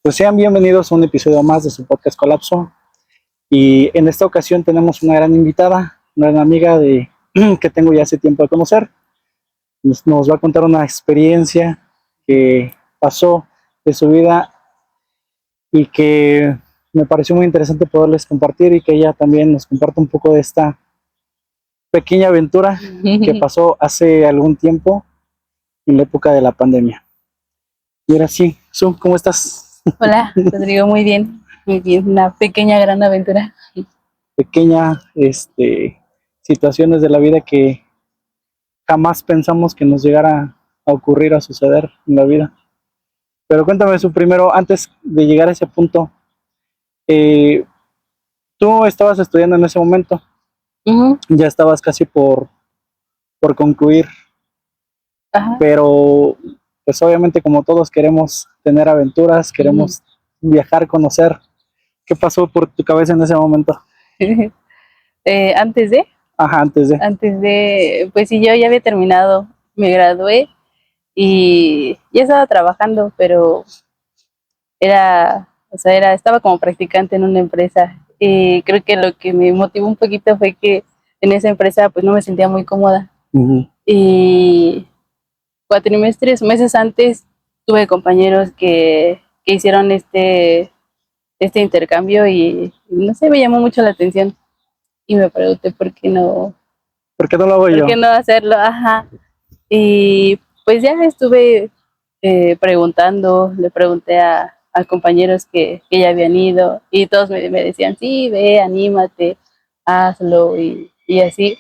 Pues sean bienvenidos a un episodio más de su podcast Colapso. Y en esta ocasión tenemos una gran invitada, una gran amiga que tengo ya hace tiempo de conocer. Nos va a contar una experiencia que pasó de su vida y que me pareció muy interesante poderles compartir y que ella también nos comparta un poco de esta pequeña aventura que pasó hace algún tiempo en la época de la pandemia. Y ahora sí, Su, ¿cómo estás? Hola, Rodrigo, muy bien, una pequeña gran aventura. Pequeña, situaciones de la vida que jamás pensamos que nos llegara a ocurrir, a suceder en la vida. Pero cuéntame Su, primero, antes de llegar a ese punto, eh, tú estabas estudiando en ese momento, ya estabas casi por concluir, Ajá. pero pues obviamente como todos queremos tener aventuras, queremos viajar, conocer. ¿Qué pasó por tu cabeza en ese momento? Antes de, Ajá, pues sí, yo ya había terminado, me gradué y ya estaba trabajando, pero estaba como practicante en una empresa y creo que lo que me motivó un poquito fue que en esa empresa pues no me sentía muy cómoda. Y cuatrimestres, meses antes, tuve compañeros que hicieron este intercambio y no sé, me llamó mucho la atención y me pregunté ¿por qué no lo hago por yo? qué no hacerlo, ajá. Y pues ya estuve preguntando, le pregunté a compañeros que ya habían ido y todos me decían, sí, ve, anímate, hazlo y así.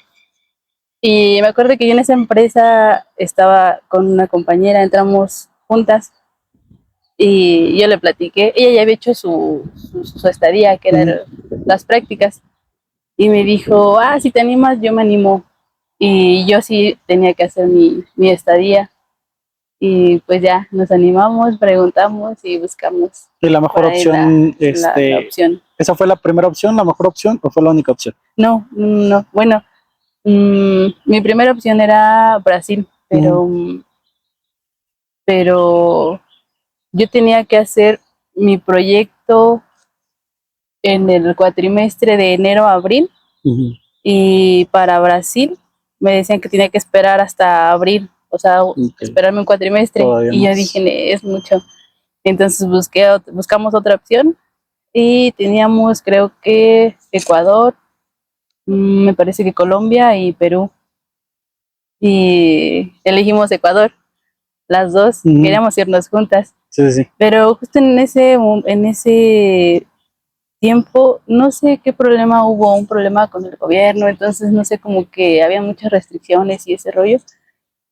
Y me acuerdo que yo en esa empresa estaba con una compañera, entramos juntas y yo le platiqué, ella ya había hecho su estadía, que eran las prácticas, y me dijo, si te animas, yo me animo. Y yo sí tenía que hacer mi estadía. Y pues ya nos animamos, preguntamos y buscamos Y la mejor por ahí opción, la opción. ¿esa fue la primera opción, la mejor opción o fue la única opción? No, bueno, mi primera opción era Brasil, pero yo tenía que hacer mi proyecto en el cuatrimestre de enero a abril. Y para Brasil me decían que tenía que esperar hasta abril, o sea, esperarme un cuatrimestre. Todavía y yo dije, es mucho. Entonces buscamos otra opción y teníamos, creo que Ecuador, me parece que Colombia y Perú. Y elegimos Ecuador, las dos, queríamos irnos juntas. Sí. Pero justo en ese tiempo, no sé qué problema hubo, un problema con el gobierno, entonces no sé, como que había muchas restricciones y ese rollo.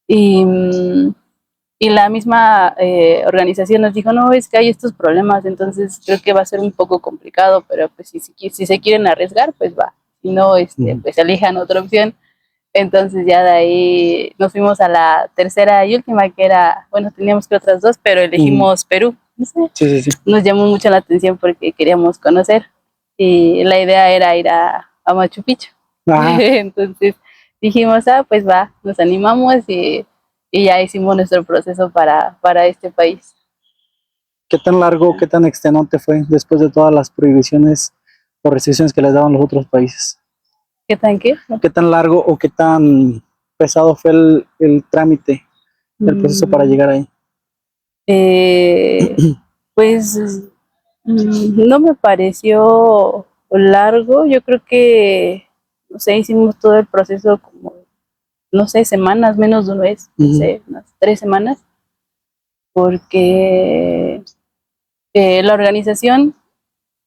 Y, y la misma organización nos dijo, no, es que hay estos problemas, entonces creo que va a ser un poco complicado, pero pues si se quieren arriesgar, pues va. Si no, pues elijan otra opción. Entonces ya de ahí nos fuimos a la tercera y última, que era, bueno, teníamos que otras dos, pero elegimos Perú. No sé, Sí. nos llamó mucho la atención porque queríamos conocer y la idea era ir a Machu Picchu. Entonces dijimos, pues va, nos animamos y ya hicimos nuestro proceso para este país. ¿Qué tan largo, qué tan extenuante fue después de todas las prohibiciones o restricciones que les daban los otros países? ¿Qué tan qué? ¿Qué tan largo o qué tan pesado fue el trámite, el proceso para llegar ahí? Pues no me pareció largo, yo creo que, no sé, hicimos todo el proceso como, no sé, semanas, menos de un mes, no sé, unas 3 semanas, porque la organización,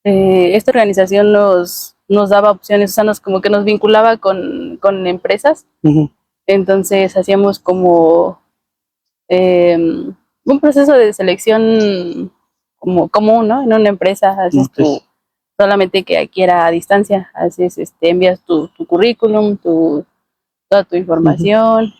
esta organización nos daba opciones, o sea, como que nos vinculaba con empresas, entonces hacíamos como un proceso de selección como común, ¿no? En una empresa haces solamente que aquí era a distancia, haces, envías tu currículum, toda tu información,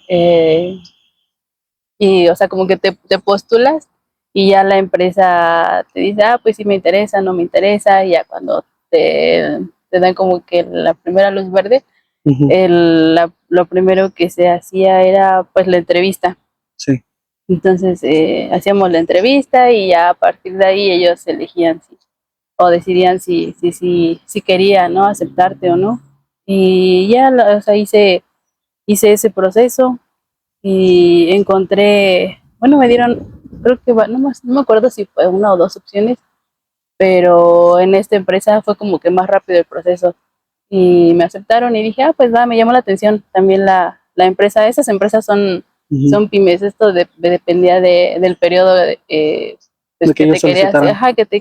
y, o sea, como que te postulas y ya la empresa te dice, pues sí me interesa, no me interesa, y ya cuando te dan como que la primera luz verde, lo primero que se hacía era pues la entrevista. Sí. Entonces hacíamos la entrevista y ya a partir de ahí ellos elegían o decidían si querían, ¿no? Aceptarte o no. Y ya, o sea, hice ese proceso y encontré, bueno, me dieron, creo que, no me acuerdo si fue una o dos opciones, pero en esta empresa fue como que más rápido el proceso y me aceptaron y dije, pues va, me llamó la atención también la empresa. Esas empresas son pymes, esto dependía del periodo pues De que que ellos te querías, solicitaran. ajá, que te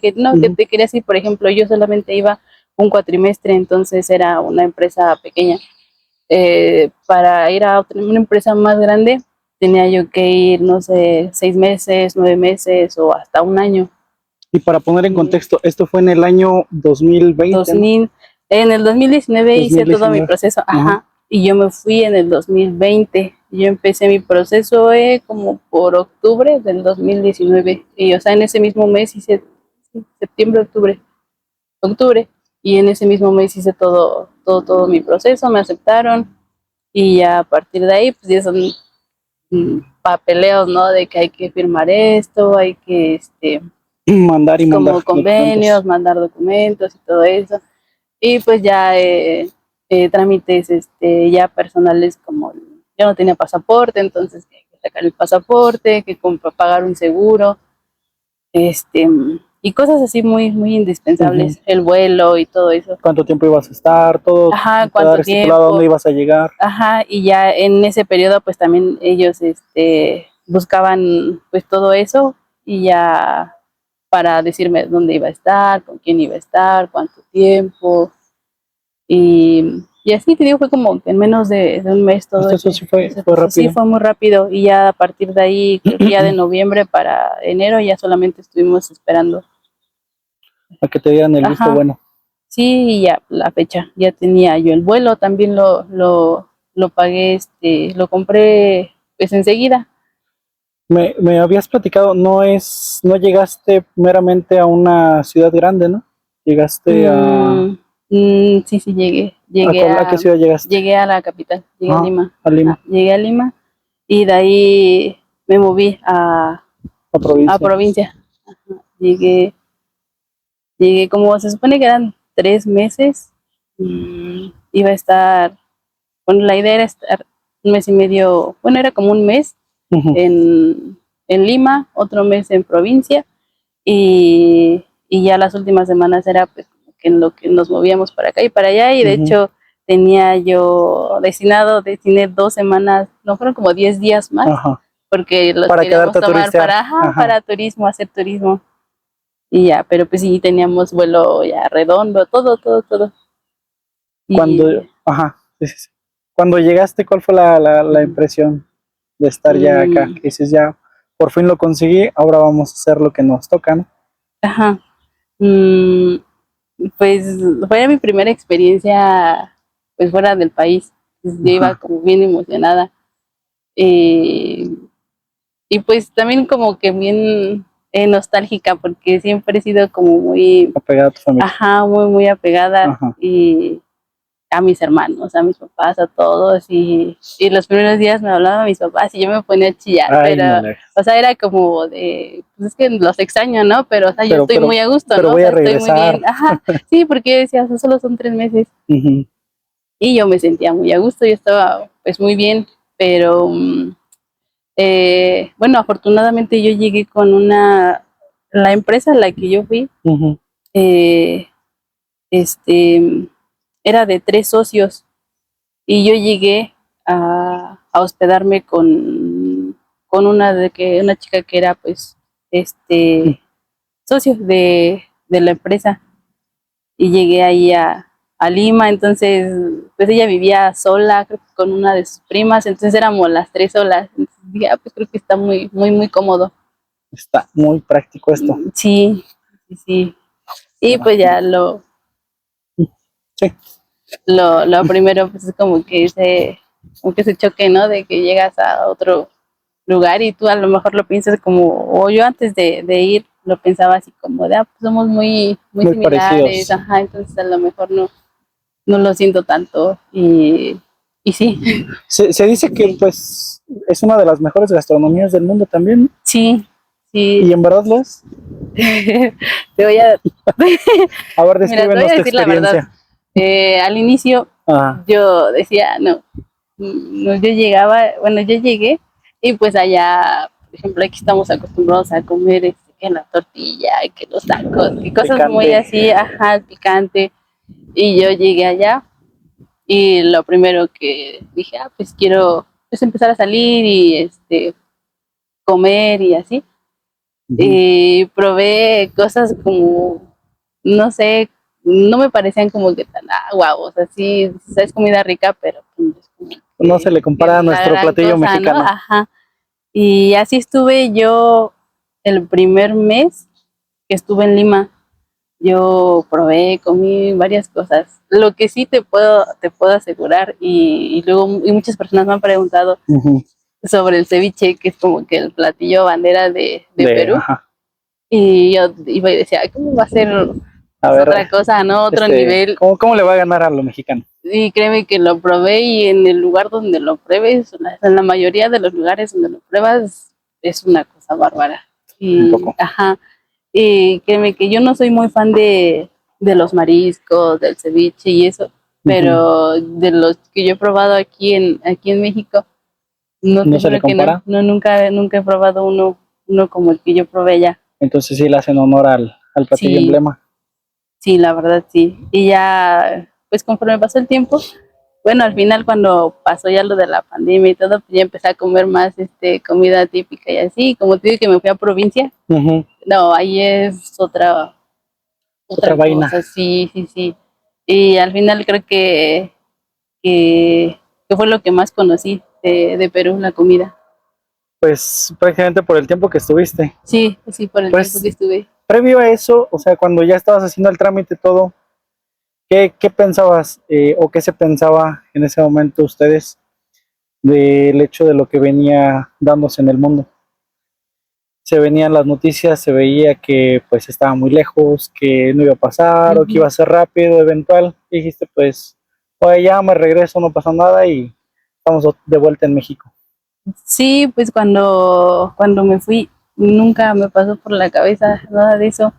querías ir. Por ejemplo, yo solamente iba un cuatrimestre, entonces era una empresa pequeña. Para ir a una empresa más grande tenía yo que ir, no sé, 6 meses, 9 meses o hasta un año. Y para poner en Y contexto, esto fue en el año 2020, ¿no? 2000, en el 2019 hice todo mi 2019. proceso, Ajá. ajá, y yo me fui en el 2020. Yo empecé mi proceso como por octubre del 2019, y o sea, en ese mismo mes hice septiembre, octubre, y en ese mismo mes hice todo mi proceso, me aceptaron, y ya a partir de ahí, pues ya son papeleos, ¿no? De que hay que firmar esto, hay que, Mandar y mandar como documentos. convenios, mandar documentos y todo eso. Y pues ya trámites ya personales, como yo no tenía pasaporte, entonces que hay que sacar el pasaporte, que pagar un seguro, este, y cosas así muy, muy Ujú. indispensables, el vuelo y todo eso. Cuánto tiempo ibas a estar, todo Ajá, quedar cuánto estipulado a dónde tiempo, ibas a llegar. ajá, y ya en ese periodo pues también ellos buscaban pues todo eso y ya para decirme dónde iba a estar, con quién iba a estar, cuánto tiempo. Y así te digo, fue como que en menos de un mes todo Hasta eso sí ese fue proceso. Sí, rápido. fue muy rápido. Y ya a partir de ahí, creo que ya de noviembre para enero, ya solamente estuvimos esperando. A que te dieran el visto Ajá, bueno. sí, y ya la fecha. Ya tenía yo el vuelo, también lo pagué, lo compré pues enseguida. Me habías platicado, no llegaste meramente a una ciudad grande, ¿no? Llegaste Mm, sí, sí, llegué. ¿a qué ciudad llegaste? Llegué a la capital, llegué a Ah, Lima. a Ajá, Lima, llegué a Lima y de ahí me moví a a provincia. provincia. Llegué, llegué como se supone que eran 3 meses. Iba a estar, bueno, la idea era estar un mes y medio, bueno, era como un mes Ujú, en Lima, otro mes en provincia y ya las últimas semanas era pues como que en lo que nos movíamos para acá y para allá y de ujú. hecho destiné 2 semanas, no fueron como 10 días más Ajá. porque los Para queríamos quedarte a tomar turistear. Ajá. para turismo, hacer turismo y ya, pero pues sí teníamos vuelo ya redondo, todo. Y Ajá, sí, sí, sí. Cuando llegaste, ¿cuál fue la impresión de estar ya acá? mm, Que dices, ya, por fin lo conseguí, ahora vamos a hacer lo que nos toca, ¿no? ajá, mm, pues fue mi primera experiencia pues fuera del país. Pues, yo iba Ajá, como bien emocionada. Eh, y pues también como que bien nostálgica porque siempre he sido como muy, apegada a tu familia. ajá, muy, muy apegada Ajá. y a mis hermanos, a mis papás, a todos y los primeros días me hablaban mis papás y yo me ponía a chillar, Ay, pero, no le. o sea, era como de, pues es que los extraño, ¿no? Pero, o sea, yo Pero, estoy pero, muy a gusto, pero ¿no? O voy sea, a estoy muy bien, regresar. ajá, sí, porque yo decía, o sea, solo son 3 meses Ujú, y yo me sentía muy a gusto, yo estaba pues muy bien, pero bueno, afortunadamente yo llegué con la empresa a la que yo fui, ujú, eh, este, era de 3 socios y yo llegué a hospedarme con una chica que era pues, ujú. socio de la empresa y llegué ahí a Lima, entonces pues ella vivía sola, creo que con una de sus primas, entonces éramos las tres solas, entonces dije, pues creo que está muy, muy, muy cómodo. Está muy práctico esto. Sí, sí, sí. Y Mira, pues ya sí, lo primero pues es como que ese choque, ¿no? De que llegas a otro lugar y tú a lo mejor lo piensas como, o yo antes de ir lo pensaba así como de, pues somos muy, muy muy similares, parecidos. ajá, entonces a lo mejor no lo siento tanto. Y sí, Se dice que pues es una de las mejores gastronomías del mundo también, ¿no? sí, Y sí. en verdad lo es. Te voy a, A ver, mira, te voy a descríbenos tu decir la verdad. experiencia. Al inicio Ah, yo decía, no, no, yo llegaba, bueno, yo llegué y pues allá, por ejemplo, aquí estamos acostumbrados a comer que la tortilla, que los tacos, que cosas muy picante. así, ajá, picante. Y yo llegué allá y lo primero que dije, pues quiero pues empezar a salir y comer y así. Ujú. Y probé cosas como, no sé, no me parecían como que tan, wow, o sea, sí, es comida rica, pero pues, no es como No se le que compara a la nuestro gran platillo cosa, ¿no? mexicano. Ajá. Y así estuve yo el primer mes que estuve en Lima. Yo probé, comí varias cosas. Lo que sí te puedo asegurar, y luego y muchas personas me han preguntado Ujú. sobre el ceviche, que es como que el platillo bandera de Perú. Ajá. Y yo iba y decía, "Ay, ¿cómo va a ser A pues, ver, otra cosa, no? Otro nivel". ¿cómo le va a ganar a lo mexicano? Y créeme que lo probé y en el lugar donde lo pruebes, en la mayoría de los lugares donde lo pruebas, es una cosa bárbara. Un Y, poco. ajá, y créeme que yo no soy muy fan de los mariscos, del ceviche y eso, Ujú. pero de los que yo he probado aquí en México, no No te se le juro que no, compara. no nunca he probado uno como el que yo probé allá. Entonces sí le hacen honor al platillo Sí, emblema. sí, la verdad sí. Y ya, pues conforme pasó el tiempo, bueno, al final cuando pasó ya lo de la pandemia y todo, pues ya empecé a comer más comida típica y así. Como te digo que me fui a provincia, Ujú. no, ahí es Otra otra vaina. cosa, sí, sí, sí. Y al final creo que, que fue lo que más conocí de Perú, la comida. Pues prácticamente por el tiempo que estuviste. Sí, sí, por el tiempo Pues que estuve. previo a eso, o sea, cuando ya estabas haciendo el trámite y todo, ¿qué pensabas o qué se pensaba en ese momento ustedes del hecho de lo que venía dándose en el mundo? Se venían las noticias, se veía que pues estaba muy lejos, que no iba a pasar o que iba Ujú. a ser rápido, eventual. Y dijiste, pues, oye, ya me regreso, no pasa nada y estamos de vuelta en México. Sí, pues cuando me fui, nunca me pasó por la cabeza nada de eso.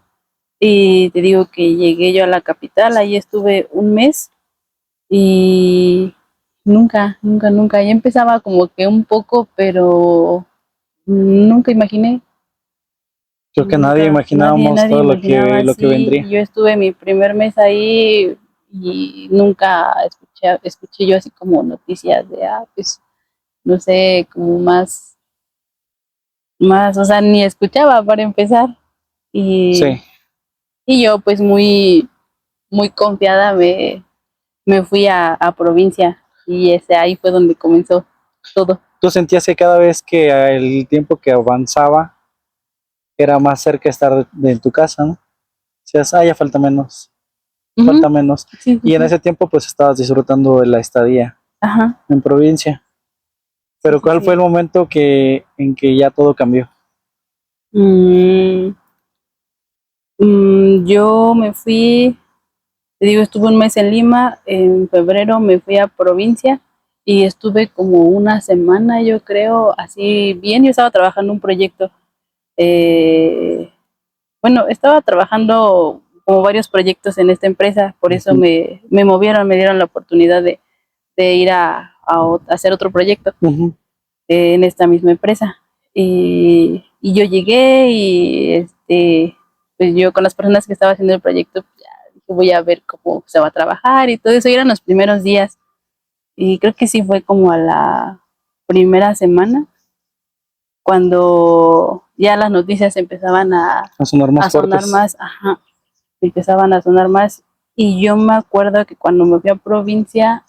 Y te digo que llegué yo a la capital, ahí estuve un mes y nunca, nunca, nunca. Ya empezaba como que un poco, pero nunca imaginé, Creo que nadie imaginábamos nadie todo imaginaba lo que así. vendría. Yo estuve mi primer mes ahí y nunca escuché yo así como noticias de, pues, no sé, como más, o sea, ni escuchaba para empezar. Y, Sí. y yo pues muy, muy confiada me fui a provincia y ahí fue donde comenzó todo. Tú sentías que cada vez que el tiempo que avanzaba era más cerca estar en tu casa, ¿no? Decías, ya falta menos, falta Ujú. menos. Sí, sí, Y en sí. ese tiempo pues estabas disfrutando de la estadía Ajá. en provincia. Sí, Pero sí, ¿cuál fue sí. el momento en que ya todo cambió? Mm, yo me fui, te digo, estuve un mes en Lima, en febrero me fui a provincia y estuve como una semana, yo creo, así bien. Yo estaba trabajando un proyecto. eh, bueno, estaba trabajando como varios proyectos en esta empresa, por eso Ujú, me movieron, me dieron la oportunidad de ir a hacer otro proyecto ujú. en esta misma empresa. Y yo llegué y pues yo con las personas que estaba haciendo el proyecto, pues ya dije, voy a ver cómo se va a trabajar y todo eso. Y eran los primeros días. Y creo que sí fue como a la primera semana cuando ya las noticias empezaban A sonar más a sonar fuertes. más, ajá, empezaban a sonar más. Y yo me acuerdo que cuando me fui a provincia,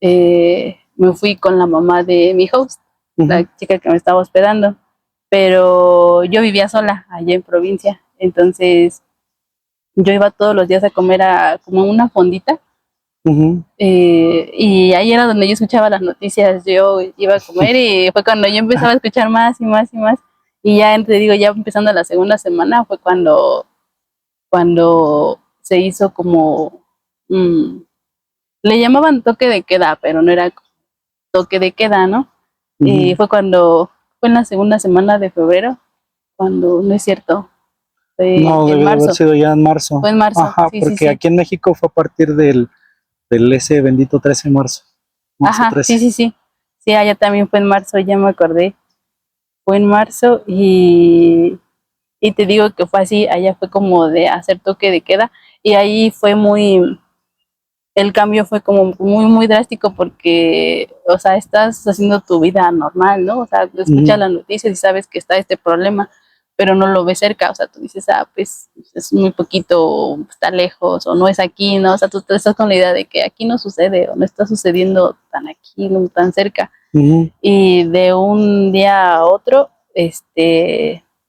me fui con la mamá de mi host, Ujú. la chica que me estaba hospedando, pero yo vivía sola allá en provincia, entonces yo iba todos los días a comer a como una fondita, Ujú. y ahí era donde yo escuchaba las noticias. Yo iba a comer y fue cuando yo empezaba a escuchar más y más y más, y ya te digo, ya empezando la segunda semana fue cuando se hizo como, mm, le llamaban toque de queda, pero no era toque de queda, ¿no? Y Ujú. fue en la segunda semana de febrero, cuando, no es cierto, fue No, en debe de haber marzo, sido ya en marzo. fue en marzo, Ajá, sí, sí, porque sí. aquí en México fue a partir del ese bendito 13 de marzo. Marzo Ajá, sí, 13. sí, sí. Sí, allá también fue en marzo, ya me acordé. Fue en marzo y te digo que fue así, allá fue como de hacer toque de queda y ahí fue el cambio fue como muy, muy drástico porque, o sea, estás haciendo tu vida normal, ¿no? O sea, escuchas Ujú, las noticias y sabes que está este problema, pero no lo ves cerca, o sea, tú dices, ah, pues es muy poquito, está lejos, o no es aquí, ¿no? O sea, tú te estás con la idea de que aquí no sucede, o no está sucediendo tan aquí, no tan cerca. ujú, Y de un día a otro,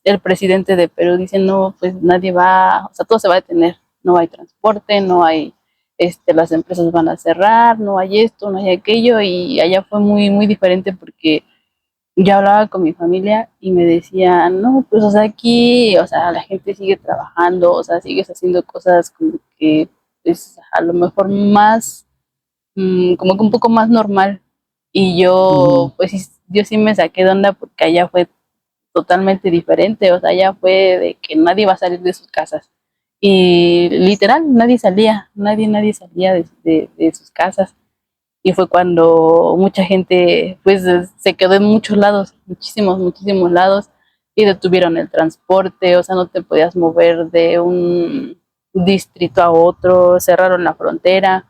el presidente de Perú dice, no, pues nadie va, o sea, todo se va a detener, no hay transporte, no hay, las empresas van a cerrar, no hay esto, no hay aquello, y allá fue muy, muy diferente porque yo hablaba con mi familia y me decían, no, pues, o sea, aquí, o sea, la gente sigue trabajando, o sea, sigues haciendo cosas como que es a lo mejor más como que un poco más normal. Y ujú, yo, pues yo sí me saqué de onda porque allá fue totalmente diferente, o sea, allá fue de que nadie va a salir de sus casas. Y literal, nadie salía, nadie salía de sus casas. Y fue cuando mucha gente, pues, se quedó en muchos lados, muchísimos lados, y detuvieron el transporte, o sea, no te podías mover de un distrito a otro, cerraron la frontera.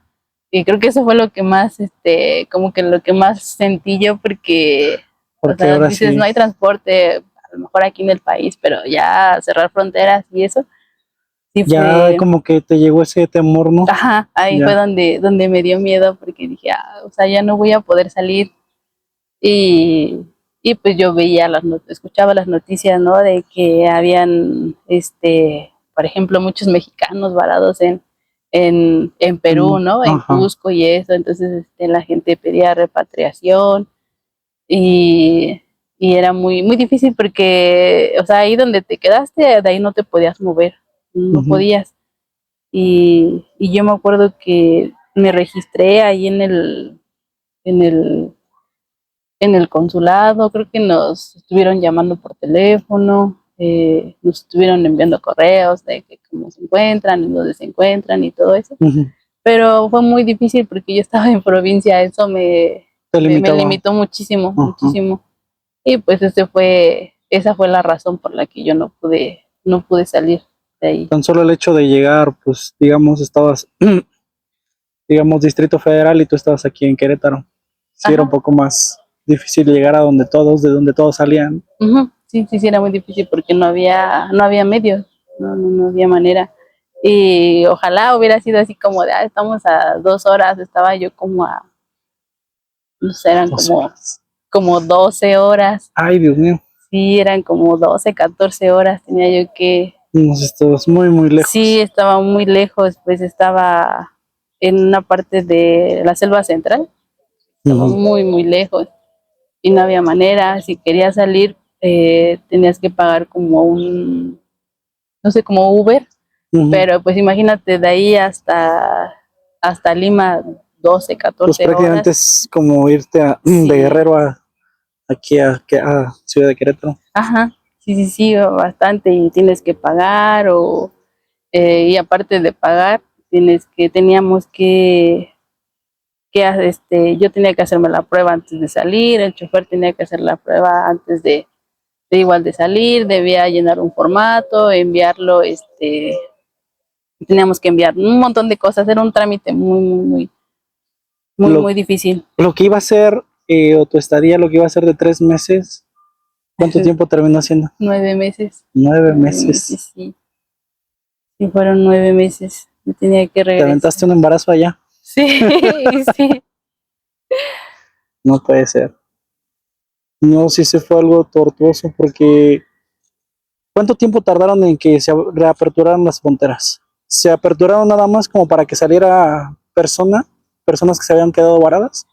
Y creo que eso fue lo que más, como que lo que más sentí yo, porque, o porque sea, ahora dices, no sí, hay transporte, a lo mejor aquí en el país, pero ya cerrar fronteras y eso, sí ya fue, como que te llegó ese temor, ¿no? ajá, ahí fue Ya. donde me dio miedo, porque dije, ah, o sea, ya no voy a poder salir. Y, y pues yo veía escuchaba las noticias, ¿no? De que habían, por ejemplo, muchos mexicanos varados en Perú, ¿no? En Ajá. Cusco y eso. Entonces, la gente pedía repatriación y, y era muy, muy difícil porque, o sea, ahí donde te quedaste, de ahí no te podías mover, no Ujú, podías. Y yo me acuerdo que me registré ahí en el en el consulado, creo que nos estuvieron llamando por teléfono, nos estuvieron enviando correos de que cómo se encuentran, en dónde se encuentran y todo eso. ujú. Pero fue muy difícil porque yo estaba en provincia, eso Te me limitaba. limitó muchísimo, Ajá. muchísimo. Y pues esa fue la razón por la que yo no pude salir de ahí. Tan solo el hecho de llegar, pues, digamos, estabas, digamos, Distrito Federal y tú estabas aquí en Querétaro. Sí, era un Ajá. poco más difícil llegar a donde todos, de donde todos salían. Ujú. Sí, sí, sí, era muy difícil porque no había medios, no había manera. Y ojalá hubiera sido así como de, ah, estamos a 2 horas, estaba yo como a, no sé, eran 2 horas. como 12 horas, Ay, Dios mío. sí, eran como 12 14 horas, tenía yo que, Nos estabas muy, muy sí, lejos. estaba muy lejos, pues estaba en una parte de la selva central, estaba Ujú, muy, muy lejos y no había manera, si querías salir, tenías que pagar como no sé, como Uber, ujú. pero pues imagínate de ahí hasta Lima 12 Pues 14 prácticamente horas. es como irte de Sí, Guerrero aquí a Ciudad de Querétaro. ajá, sí, sí, sí, bastante y tienes que pagar y aparte de pagar, teníamos yo tenía que hacerme la prueba antes de salir, el chofer tenía que hacer la prueba antes de igual de salir, debía llenar un formato, enviarlo, teníamos que enviar un montón de cosas, era un trámite muy, muy, muy, muy, Lo, muy difícil. lo que iba a ser, o tu estadía, lo que iba a ser de 3 meses, ¿cuánto tiempo terminó siendo? 9 meses, Nueve 9 meses, meses. sí, sí, fueron 9 meses, yo tenía que ¿Te aventaste regresar. un embarazo allá? Sí, sí, No puede ser. No, sí se fue algo tortuoso porque ¿cuánto tiempo tardaron en que se reaperturaran las fronteras? ¿Se aperturaron nada más como para que saliera personas que se habían quedado varadas?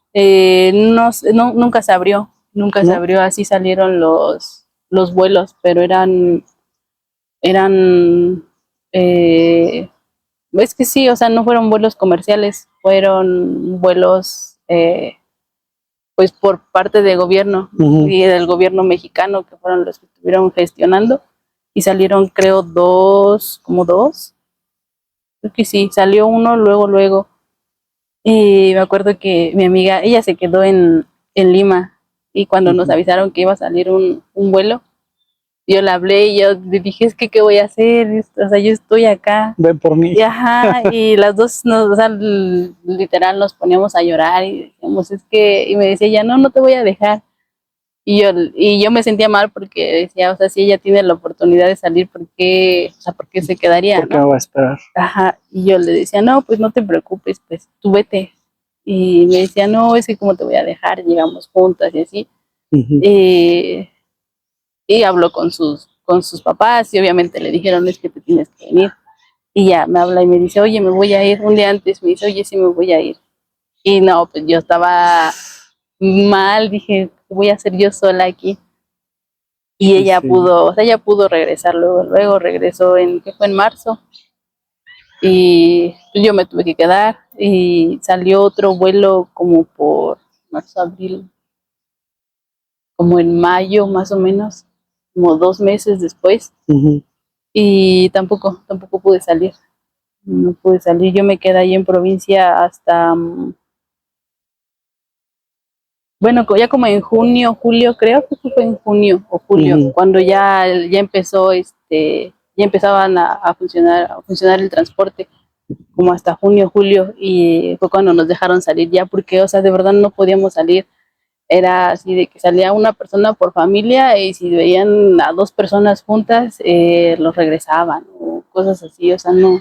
nunca se ¿No? abrió, así salieron los vuelos, pero eran, eh, es que sí, o sea, no fueron vuelos comerciales, fueron vuelos pues por parte del gobierno y del gobierno mexicano, que fueron los que estuvieron gestionando, y salieron creo dos, creo que sí, salió uno luego, y me acuerdo que mi amiga, ella se quedó en Lima, y cuando nos avisaron que iba a salir un vuelo, yo le hablé y yo le dije, es que, ¿qué voy a hacer? O sea, yo estoy acá. Ven por mí. Y ajá, y las dos, o sea, literal nos poníamos a llorar y decíamos, es que, y me decía ella, no, no te voy a dejar. Y yo me sentía mal porque decía, o sea, si ella tiene la oportunidad de salir, ¿por qué se quedaría, ¿Por qué me no? va a esperar? Ajá, y yo le decía, no, pues no te preocupes, pues tú vete. Y me decía, no, es que cómo te voy a dejar, llegamos juntas y así. Y, y habló con sus papás y obviamente le dijeron, es que te tienes que venir. Y ya me habla y me dice, oye, me voy a ir. Un día antes me dice, oye, sí me voy a ir. Y no, pues yo estaba mal, dije, ¿qué voy a hacer yo sola aquí? Y ella Sí. pudo, o sea, ella pudo regresar luego regresó ¿qué fue? En marzo. Y pues yo me tuve que quedar y salió otro vuelo como por marzo, abril, como en mayo más o menos, como 2 meses después. Y tampoco pude salir. No pude salir. Yo me quedé ahí en provincia hasta, bueno, ya como en junio, julio, creo que fue en junio o julio, cuando ya empezó, ya empezaban a funcionar el transporte, como hasta junio, julio, y fue cuando nos dejaron salir ya, porque, o sea, de verdad no podíamos salir. Era así de que salía una persona por familia y si veían a dos personas juntas, los regresaban o cosas así, o sea, no,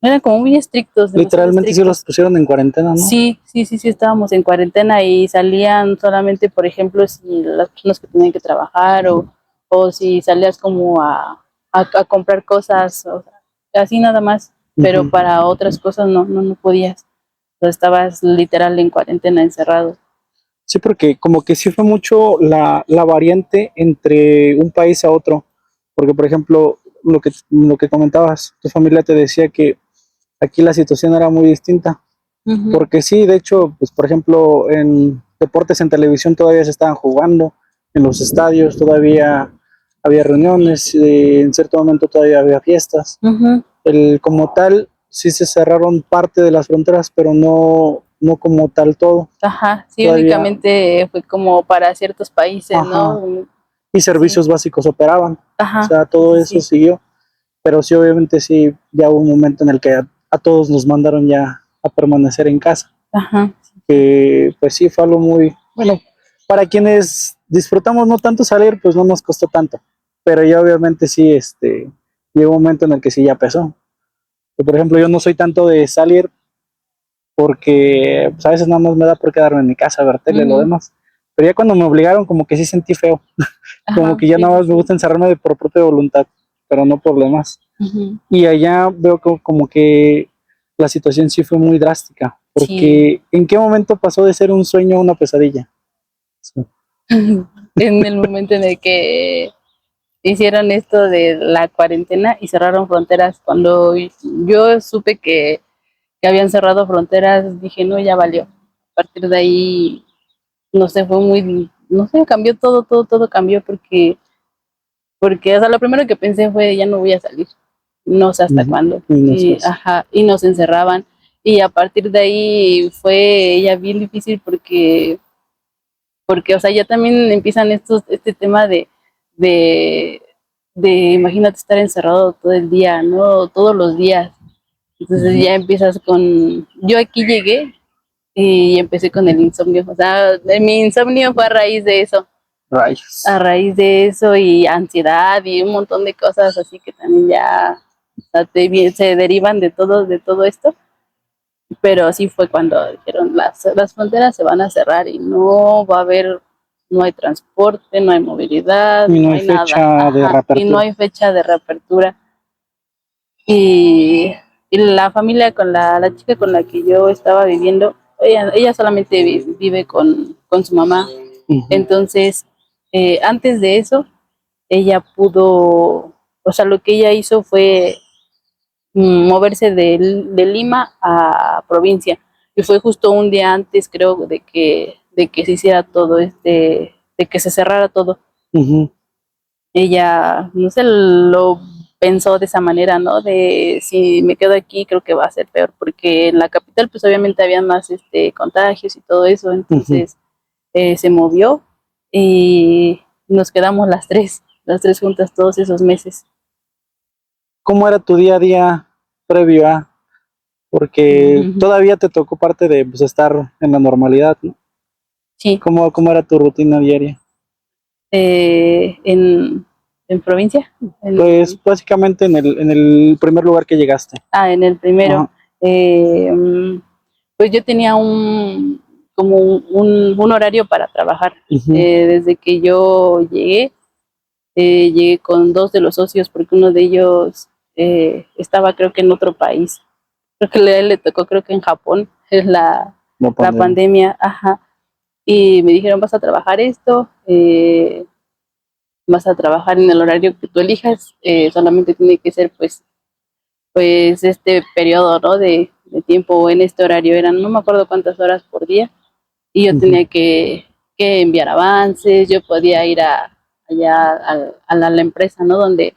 eran como muy estrictos, demasiado Literalmente sí los estrictos. pusieron en cuarentena, ¿no? Sí, estábamos en cuarentena y salían solamente, por ejemplo, si las personas que tenían que trabajar o si salías como a comprar cosas, o sea, así nada más, pero para otras cosas no podías. Entonces estabas literal en cuarentena encerrado. Sí, porque como que sí fue mucho la variante entre un país a otro. Porque, por ejemplo, lo que comentabas, tu familia te decía que aquí la situación era muy distinta. Porque sí, de hecho, pues por ejemplo, en deportes en televisión todavía se estaban jugando, en los estadios todavía había reuniones, en cierto momento todavía había fiestas. Como tal, sí se cerraron parte de las fronteras, pero no como tal todo. Ajá, sí, Todavía, únicamente fue como para ciertos países, ajá, ¿no? y Sí, servicios básicos operaban. O ajá, sea, todo eso sí. siguió. Pero sí, obviamente sí, ya hubo un momento en el que a todos nos mandaron ya a permanecer en casa. Ajá. Que pues sí, fue algo muy, bueno, para quienes disfrutamos no tanto salir, pues no nos costó tanto. Pero ya obviamente sí, llegó un momento en el que sí ya pesó. Que, por ejemplo, yo no soy tanto de salir porque pues, a veces nada más me da por quedarme en mi casa a ver tele y lo demás. Pero ya cuando me obligaron, como que sí sentí feo. Como Ajá, que ya sí, nada sí, más me sí. gusta encerrarme por propia voluntad, pero no por lo demás. Y allá veo como que la situación sí fue muy drástica, Sí. porque ¿en qué momento pasó de ser un sueño a una pesadilla? Sí. En el momento en el que hicieron esto de la cuarentena y cerraron fronteras, cuando yo supe que habían cerrado fronteras, dije, no, ya valió. A partir de ahí, no sé, no sé, cambió todo cambió porque, o sea, lo primero que pensé fue, ya no voy a salir, no sé hasta cuándo. Y no sé. Y, ajá, y nos encerraban. Y a partir de ahí fue ya bien difícil porque, o sea, ya también empiezan este tema de, de, imagínate estar encerrado todo el día, ¿no? Todos los días. Entonces ya empiezas yo aquí llegué y empecé con el insomnio. O sea, mi insomnio fue a raíz de eso. Rayos. A raíz de eso y ansiedad y un montón de cosas así que también ya, o sea, se derivan de todo esto. Pero sí fue cuando dijeron las fronteras se van a cerrar y no va a haber, no hay transporte, no hay movilidad, Y no no hay hay nada. fecha de Ajá, y no reapertura. hay fecha de reapertura. Y la familia la chica con la que yo estaba viviendo, ella solamente vive con su mamá. Entonces, antes de eso, ella pudo, o sea, lo que ella hizo fue moverse de Lima a provincia. Y fue justo un día antes, creo, de que se hiciera todo, de que se cerrara todo. Ujú. Ella, no sé, lo pensó de esa manera, ¿no? De si me quedo aquí, creo que va a ser peor, porque en la capital, pues obviamente había más contagios y todo eso, Ujú. entonces se movió y nos quedamos las tres juntas todos esos meses. ¿Cómo era tu día a día previo a? Porque todavía te tocó parte de pues, estar en la normalidad, ¿no? Sí, ¿Cómo era tu rutina diaria? eh, en, en provincia, Pues básicamente en el primer lugar que llegaste. en el primero. Ajá. eh, mm, pues yo tenía como un horario para trabajar. Ujú. Desde que yo llegué, llegué con dos de los socios porque uno de ellos estaba creo que en otro país. Creo que le tocó creo que en Japón, es La la pandemia. pandemia, ajá. Y me dijeron, vas a trabajar esto, vas a trabajar en el horario que tú elijas, solamente tiene que ser pues este periodo, ¿no? De tiempo en este horario eran, no me acuerdo cuántas horas por día, y yo Ujú. tenía que enviar avances, yo podía ir allá la empresa, ¿no? Donde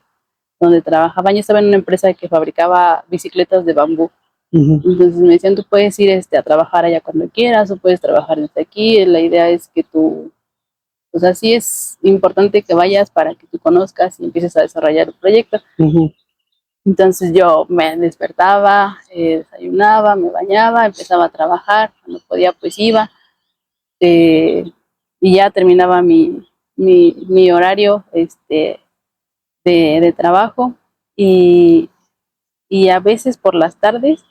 trabajaba, yo estaba en una empresa que fabricaba bicicletas de bambú. Ujú. Entonces me decían, tú puedes ir a trabajar allá cuando quieras, o puedes trabajar desde aquí, la idea es que tú, o sea, sí es importante que vayas para que tú conozcas y empieces a desarrollar el proyecto. Ujú. Entonces yo me despertaba, desayunaba, me bañaba, empezaba a trabajar, cuando podía pues iba, eh, y ya terminaba mi horario de trabajo y, y a veces por las tardes,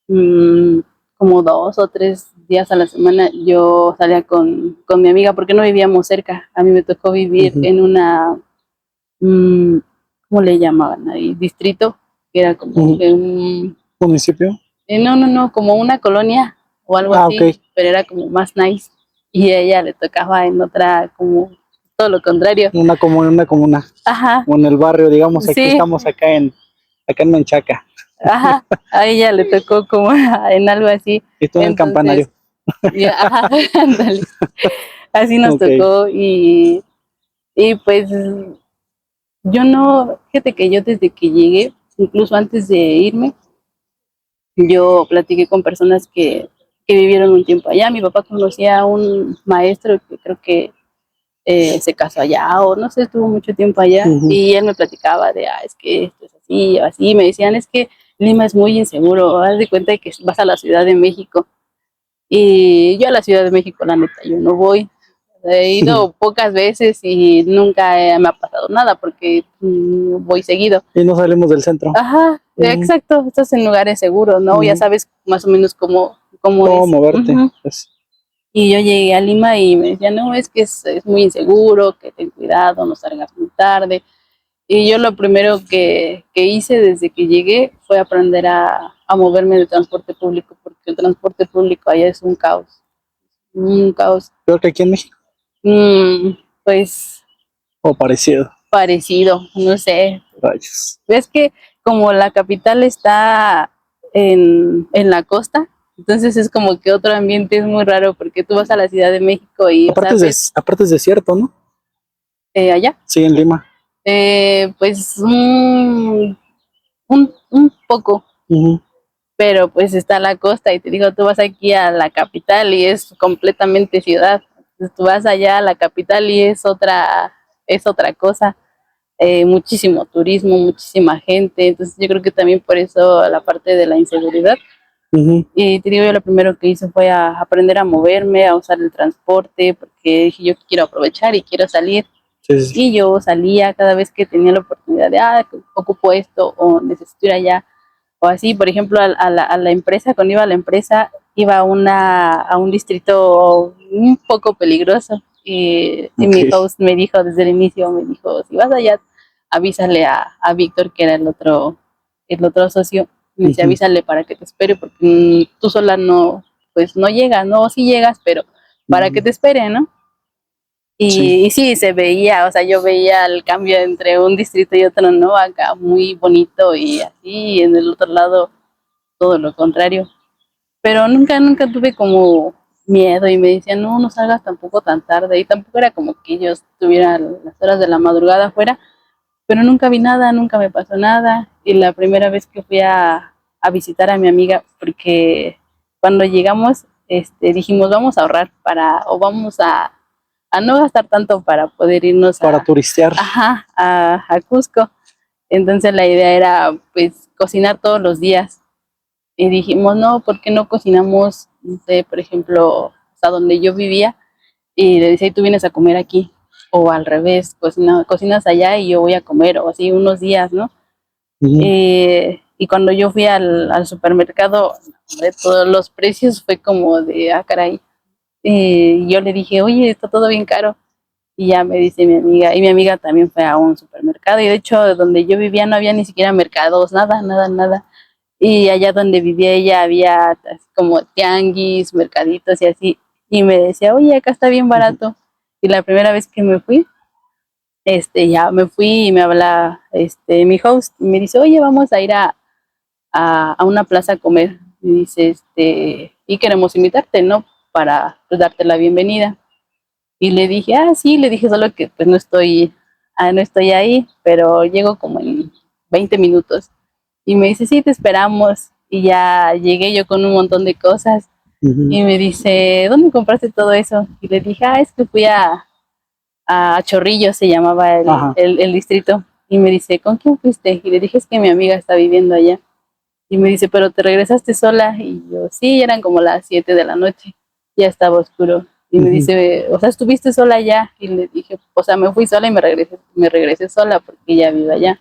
mmm, como 2 o 3 días a la semana, yo salía con mi amiga porque no vivíamos cerca. A mí me tocó vivir Ujú. en una, mmm, ¿cómo le llamaban ahí? Distrito, que era como Ujú. Municipio. no, no, no, como una colonia o algo Ah, ok. así, pero era como más nice. Y a ella le tocaba en otra, como todo lo contrario. Una comuna. Ajá, O en el barrio, digamos, aquí sí, estamos acá en Menchaca. ajá, a ella le tocó como en algo así. Y tú en el Entonces, campanario. ajá, ándale, así nos Ok. tocó y pues yo no, fíjate que yo desde que llegué, incluso antes de irme, yo platiqué con personas que vivieron un tiempo allá. Mi papá conocía a un maestro que creo que se casó allá o no sé, estuvo mucho tiempo allá Ujú. y él me platicaba de, es que esto es así o así. Me decían, es que Lima es muy inseguro, haz de cuenta de que vas a la Ciudad de México. Y yo a la Ciudad de México, la neta, yo no voy. He ido pocas veces y nunca me ha pasado nada porque voy seguido. Y no salimos del centro. Ajá, Ujú. exacto, estás en lugares seguros, ¿no? Ya Ujú. sabes más o menos cómo ¿Cómo es. moverte? Ujú. Pues, Y yo llegué a Lima y me decían, no, es que es muy inseguro, que ten cuidado, no salgas muy tarde. Y yo lo primero que hice desde que llegué fue aprender a moverme de transporte público, porque el transporte público allá es un caos, creo que aquí en México. mm, pues O parecido. parecido, no sé. Rayos. Ves que como la capital está en la costa, entonces es como que otro ambiente es muy raro porque tú vas a la Ciudad de México y, o sea, ves Aparte es desierto, ¿no? allá, Sí, en Lima. pues un poco, Ujú. pero pues está la costa y te digo, tú vas aquí a la capital y es completamente ciudad. Entonces, tú vas allá a la capital y es otra cosa. Muchísimo turismo, muchísima gente. Entonces yo creo que también por eso la parte de la inseguridad. Ujú. Y te digo, yo lo primero que hice fue a aprender a moverme, a usar el transporte, porque dije, yo quiero aprovechar y quiero salir. Sí, sí, sí. Y yo salía cada vez que tenía la oportunidad de, ocupo esto o necesito ir allá o así. Por ejemplo, a la empresa, cuando iba a la empresa, iba a un distrito un poco peligroso. Y Ok. mi host me dijo desde el inicio, me dijo, si vas allá, avísale a Víctor, que era el otro socio. Me dice, Ujú. avísale para que te espere, porque tú sola no, pues no llegas, no, sí llegas, pero para que Ujú. te espere, ¿no? Sí. Y sí, se veía, o sea, yo veía el cambio entre un distrito y otro, ¿no? Acá muy bonito y así, y en el otro lado todo lo contrario. Pero nunca tuve como miedo y me decían, no, no salgas tampoco tan tarde. Y tampoco era como que ellos tuvieran las horas de la madrugada afuera, pero nunca vi nada, nunca me pasó nada. Y la primera vez que fui a visitar a mi amiga, porque cuando llegamos, dijimos, vamos a ahorrar o vamos a no gastar tanto para poder irnos Para turistear. a Cusco. Entonces la idea era pues cocinar todos los días. Y dijimos, no, ¿por qué no cocinamos, no sé, por ejemplo, hasta donde yo vivía? Y le decía, y tú vienes a comer aquí. O al revés, cocinas allá y yo voy a comer, o así unos días, ¿no? Ujú. Y cuando yo fui al supermercado, de todos los precios fue como de, ah, caray. Y yo le dije, oye, está todo bien caro. Y ya me dice mi amiga, y mi amiga también fue a un supermercado, y de hecho donde yo vivía no había ni siquiera mercados, nada, nada, nada. Y allá donde vivía ella había como tianguis, mercaditos y así. Y me decía, oye, acá está bien Ujú. barato. Y la primera vez que me fui, ya me fui y me habla mi host y me dice, oye, vamos a ir a una plaza a comer. Y dice, y queremos invitarte, ¿no? Para pues, darte la bienvenida. Y le dije, ah, sí, le dije solo que pues no estoy ahí, pero llego como en 20 minutos. Y me dice, sí, te esperamos. Y ya llegué yo con un montón de cosas. Ujú. Y me dice, ¿dónde compraste todo eso? Y le dije, ah, es que fui a Chorrillos, se llamaba Ajá. el distrito. Y me dice, ¿con quién fuiste? Y le dije, es que mi amiga está viviendo allá. Y me dice, ¿pero te regresaste sola? Y yo, sí, eran como las 7 de la noche, ya estaba oscuro. Y me Ujú. dice, o sea, ¿estuviste sola ya? Y le dije, o sea, me fui sola y me regresé sola porque ella vive allá.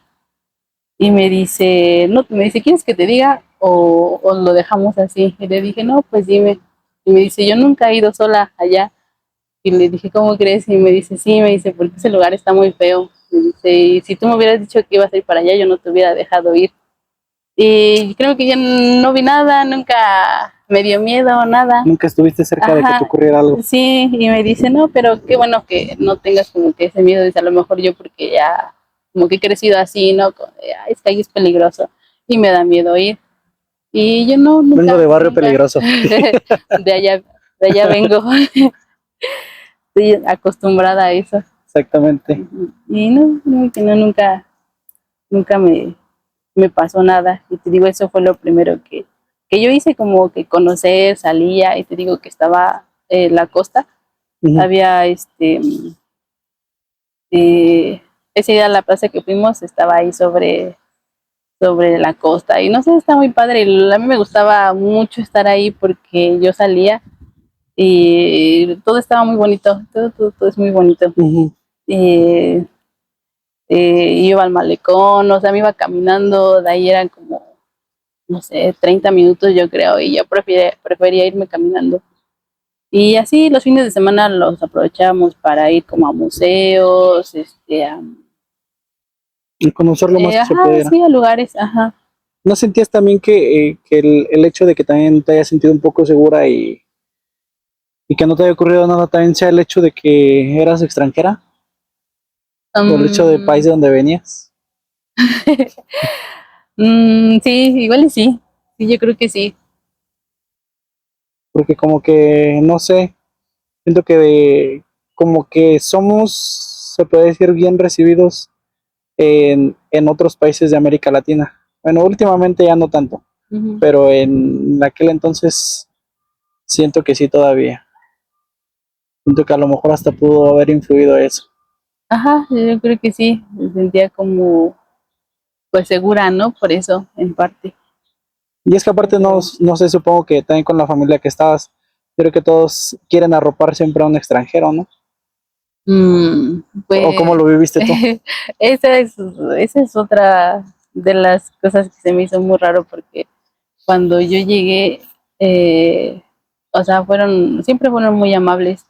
Y me dice, no, me dice, ¿quieres que te diga o lo dejamos así? Y le dije, no, pues dime. Y me dice, yo nunca he ido sola allá. Y le dije, ¿cómo crees? Y me dice, sí, me dice, porque ese lugar está muy feo. Me dice, y si tú me hubieras dicho que ibas a ir para allá, yo no te hubiera dejado ir. Y creo que ya no vi nada, nunca me dio miedo, nada. Nunca estuviste cerca de que te Ajá, ocurriera algo. sí, y me dice, no, pero qué bueno que no tengas como que ese miedo, dice, a lo mejor yo porque ya como que he crecido así, ¿no? Ay, es que ahí es peligroso y me da miedo ir. Y yo no, Vengo de barrio nunca, peligroso. de allá vengo, estoy acostumbrada a eso. Exactamente. Y que no, nunca me pasó nada. Y te digo, eso fue lo primero que yo hice, como que conocer, salía, y te digo que estaba en la costa, Ujú. había ese día a la plaza que fuimos, estaba ahí sobre la costa, y no sé, está muy padre, y a mí me gustaba mucho estar ahí porque yo salía y todo estaba muy bonito, todo es muy bonito. Ujú. Eh, Iba al malecón, o sea, me iba caminando, de ahí eran como no sé, 30 minutos yo creo, y yo prefería irme caminando. Y así los fines de semana los aprovechábamos para ir como a museos, Y conocer lo más que se ajá, pudiera. sí, a lugares, ajá. ¿No sentías también que el hecho de que también te hayas sentido un poco segura y que no te haya ocurrido nada también sea el hecho de que eras extranjera? ¿O el hecho del país Um, de donde venías? sí, igual y sí, sí, yo creo que sí. Porque como que, no sé, siento que como que somos, se puede decir, bien recibidos en otros países de América Latina. Bueno, últimamente ya no tanto, Ujú. pero en aquel entonces siento que sí todavía. Siento que a lo mejor hasta pudo haber influido eso. Ajá, yo creo que sí, me sentía como pues segura, ¿no? Por eso, en parte. Y es que aparte no, Pero, no sé, supongo que también con la familia que estabas, creo que todos quieren arropar siempre a un extranjero, ¿no? ¿O cómo pues lo viviste tú? esa es, esa es otra de las cosas que se me hizo muy raro porque cuando yo llegué, o sea, siempre fueron muy amables,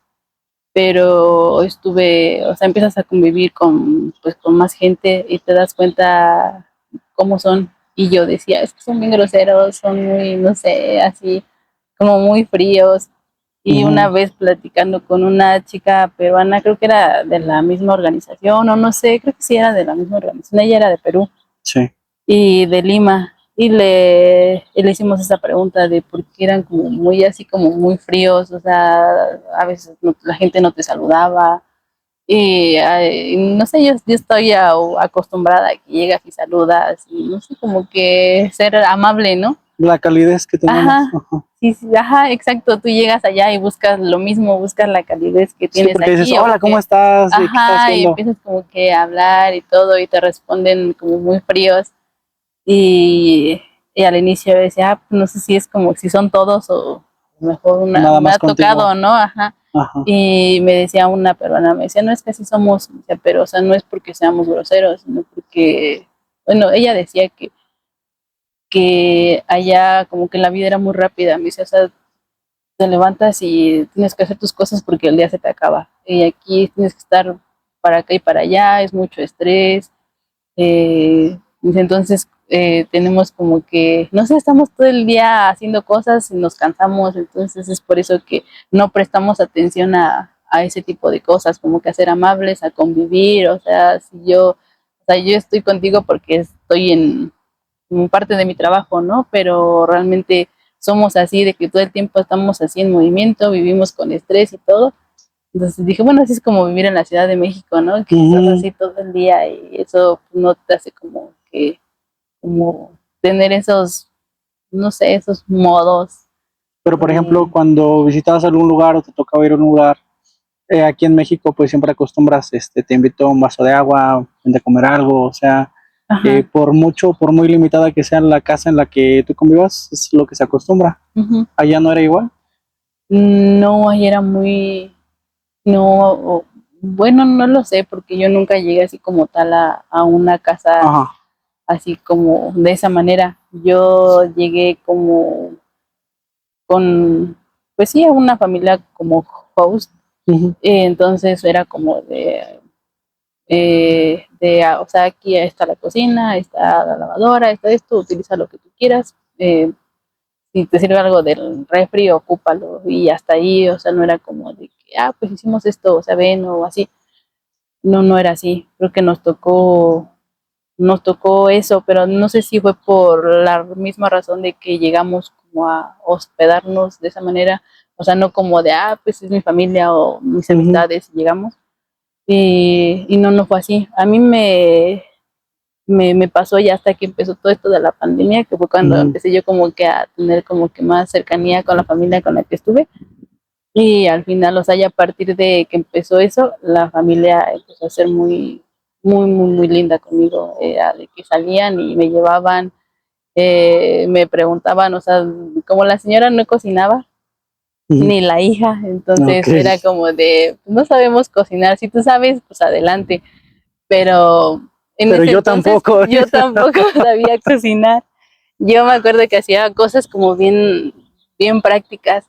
pero o sea, empiezas a convivir pues, con más gente y te das cuenta cómo son. Y yo decía, es que son bien groseros, son muy, no sé, así, como muy fríos. Y una vez platicando con una chica peruana, creo que era de la misma organización, o no sé, creo que sí era de la misma organización, ella era de Perú Sí. y de Lima, y le hicimos esa pregunta de por qué eran como muy así, como muy fríos, o sea, a veces la gente no te saludaba, y no sé, yo estoy acostumbrada a que llegas y saludas, y no sé, como que ser amable, ¿no? La calidez que tenemos. Ajá, Ajá. sí, sí, ajá, exacto. Tú llegas allá y buscas lo mismo, buscas la calidez que Sí, tienes porque dices, aquí, o hola, ¿cómo que, estás? ¿Qué estás ajá, y haciendo? empiezas como que a hablar y todo, y te responden como muy fríos. Y, y al inicio decía, ah, pues no sé si es como si son todos o mejor Nada me más ha tocado, contigo. ¿no? Ajá. Ajá. Y me decía una peruana, me decía, no es que así somos, decía, pero, o sea, no es porque seamos groseros, sino porque, bueno, ella decía que allá como que la vida era muy rápida, me dice, o sea, te levantas y tienes que hacer tus cosas porque el día se te acaba. Y aquí tienes que estar para acá y para allá, es mucho estrés. Entonces tenemos como que, no sé, estamos todo el día haciendo cosas y nos cansamos, entonces es por eso que no prestamos atención a ese tipo de cosas, como que a ser amables, a convivir, o sea, si yo, o sea, yo estoy contigo porque estoy en parte de mi trabajo, ¿no? Pero realmente somos así, de que todo el tiempo estamos así en movimiento, vivimos con estrés y todo. Entonces dije, bueno, así es como vivir en la Ciudad de México, ¿no? Que estás Ujú. así todo el día y eso no te hace como que, como tener esos, no sé, esos modos. Pero, por ejemplo, eh, cuando visitabas algún lugar o te tocaba ir a un lugar, aquí en México, pues siempre acostumbras, te invito a un vaso de agua, de comer algo, o sea, ajá. por mucho, por muy limitada que sea la casa en la que tú convivas, es lo que se acostumbra. Ujú. Allá no era igual. No, ahí era muy, no, bueno, no lo sé, porque yo nunca llegué así como tal a una casa Ajá. así como de esa manera. Yo llegué como con, pues sí, a una familia como host, Ujú. entonces era como o sea, aquí está la cocina, está la lavadora, está esto, utiliza lo que tú quieras. Si te sirve algo del refri, ocúpalo y hasta ahí, o sea, no era como de que, ah, pues hicimos esto, o sea, ven o así. No, no era así. Creo que nos tocó eso, pero no sé si fue por la misma razón de que llegamos como a hospedarnos de esa manera, o sea, no como de, ah, pues es mi familia o mis Ujú. amistades y llegamos. Y no, no fue así. A mí me pasó ya hasta que empezó todo esto de la pandemia, que fue cuando Ujú. empecé yo como que a tener como que más cercanía con la familia con la que estuve. Y al final, o sea, ya a partir de que empezó eso, la familia empezó a ser muy, muy, muy, muy linda conmigo. Era de que salían y me llevaban, me preguntaban, o sea, como la señora no cocinaba, Ujú. ni la hija, Ok. entonces era como de, no sabemos cocinar, si tú sabes, pues adelante, pero en Pero ese yo entonces tampoco. yo tampoco sabía cocinar. Yo me acuerdo que hacía cosas como bien, bien prácticas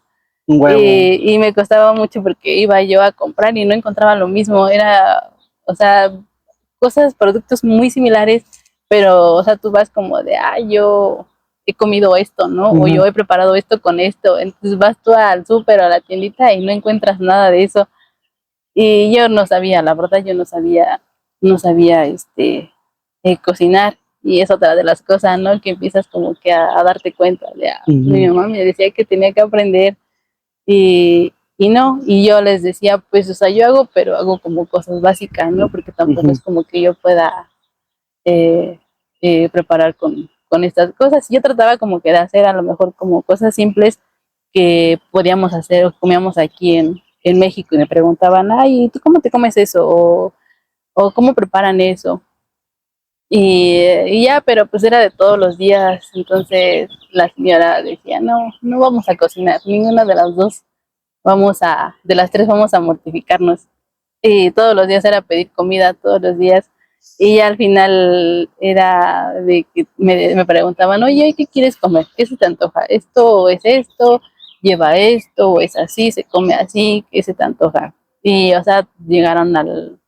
Un huevo. y me costaba mucho porque iba yo a comprar y no encontraba lo mismo, era, o sea, cosas, productos muy similares, pero, o sea, tú vas como de, ah, yo he comido esto, ¿no? O Ujú. yo he preparado esto con esto, entonces vas tú al súper o a la tiendita y no encuentras nada de eso. Y yo no sabía, la verdad, yo no sabía, cocinar. Y es otra de las cosas, ¿no? Que empiezas como que a darte cuenta. De, ah, mi Ujú. mamá me decía que tenía que aprender y no, y yo les decía, pues, o sea, yo hago, pero hago como cosas básicas, ¿no? Porque tampoco Ujú. es como que yo pueda eh, preparar con estas cosas. Yo trataba como que de hacer a lo mejor como cosas simples que podíamos hacer o comíamos aquí en México y me preguntaban, ay, ¿tú cómo te comes eso? O ¿cómo preparan eso? Y ya, pero pues era de todos los días, entonces la señora decía, no, no vamos a cocinar, ninguna de las dos de las tres vamos a mortificarnos. Y todos los días era pedir comida, todos los días. Y ya al final era de que me preguntaban, oye, ¿qué quieres comer? ¿Qué se te antoja? ¿Esto es esto? ¿Lleva esto? ¿O es así? ¿Se come así? ¿Qué se te antoja? Y, o sea, llegaron al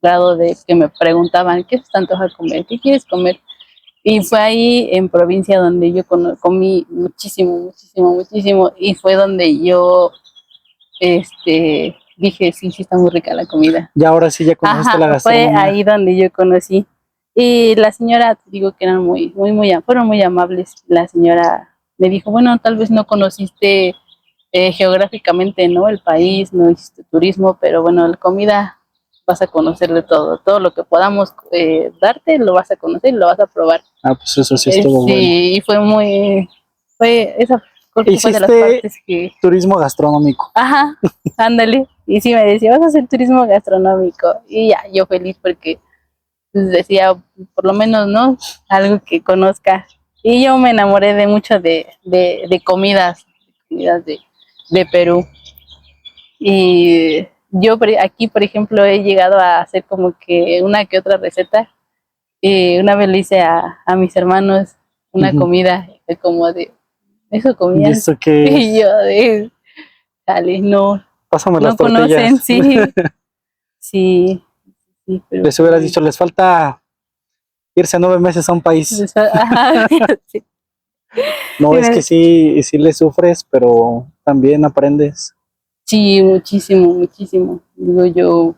grado de que me preguntaban, ¿qué se te antoja comer? ¿Qué quieres comer? Y fue ahí en provincia donde yo comí muchísimo, muchísimo, muchísimo. Y fue donde yo dije, sí, sí está muy rica la comida. Y ahora sí ya conociste la Ajá, fue gastronomía. ahí donde yo conocí. Y la señora, te digo que eran fueron muy amables. La señora me dijo, bueno, tal vez no conociste geográficamente, ¿no? El país, no hiciste turismo, pero bueno, la comida vas a conocer de todo. Todo lo que podamos darte, lo vas a conocer y lo vas a probar. Ah, pues eso sí estuvo bueno. Sí, y esa creo que fue de las Hiciste partes que, turismo gastronómico. ajá, ándale. Y sí me decía, vas a hacer turismo gastronómico. Y ya, yo feliz porque pues, decía, por lo menos, ¿no? Algo que conozca. Y yo me enamoré de mucho de comidas de Perú. Y yo aquí, por ejemplo, he llegado a hacer como que una que otra receta. Una vez le hice a mis hermanos una Ujú. comida, como de, ¿eso ¿Y comías? esto qué Y es? yo de, dale, no, Pásame las no conocen, tortillas. sí, sí, sí, pero Les hubieras dicho, les falta irse 9 meses a un país. ajá, sí, No, sí, es que sí le sufres, pero también aprendes. sí, muchísimo, muchísimo. Digo yo,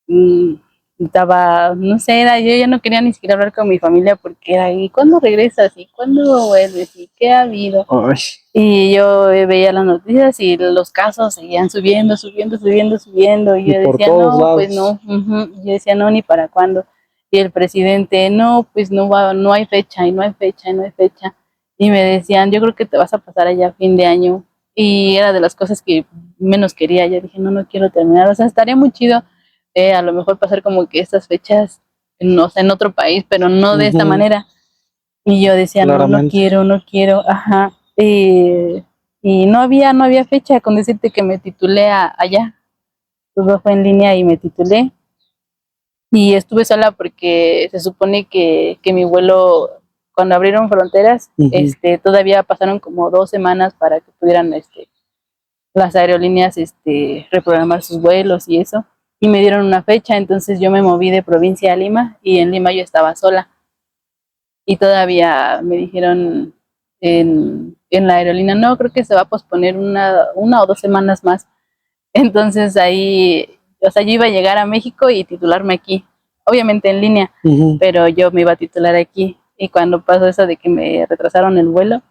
mm, estaba, no sé, yo ya no quería ni siquiera hablar con mi familia porque era, ¿y cuándo regresas? ¿Y cuándo vuelves? ¿Y qué ha habido? Ay, Y yo veía las noticias y los casos seguían subiendo, subiendo, subiendo, subiendo. Y y yo por decía, todos no, pues lados. no. Yo decía, no, ni para cuándo. Y el presidente, no, pues no va, no hay fecha, y no hay fecha, y no hay fecha. Y me decían, yo creo que te vas a pasar allá a fin de año. Y era de las cosas que menos quería. Yo dije, no, no quiero terminar. O sea, estaría muy chido a lo mejor pasar como que estas fechas, no sé, en otro país, pero no de esta Ujú, manera. Y yo decía, no, no claramente. quiero, no quiero, ajá. Y no había fecha con decirte que me titulé allá. Todo fue en línea y me titulé. Y estuve sola porque se supone que mi vuelo, cuando abrieron fronteras, Ujú. todavía pasaron como 2 semanas para que pudieran las aerolíneas reprogramar sus vuelos y eso. Y me dieron una fecha, entonces yo me moví de provincia a Lima y en Lima yo estaba sola. Y todavía me dijeron en la aerolínea, no, creo que se va a posponer una o 2 semanas más. Entonces ahí, o sea, yo iba a llegar a México y titularme aquí, obviamente en línea, Ujú. pero yo me iba a titular aquí. Y cuando pasó eso de que me retrasaron el vuelo,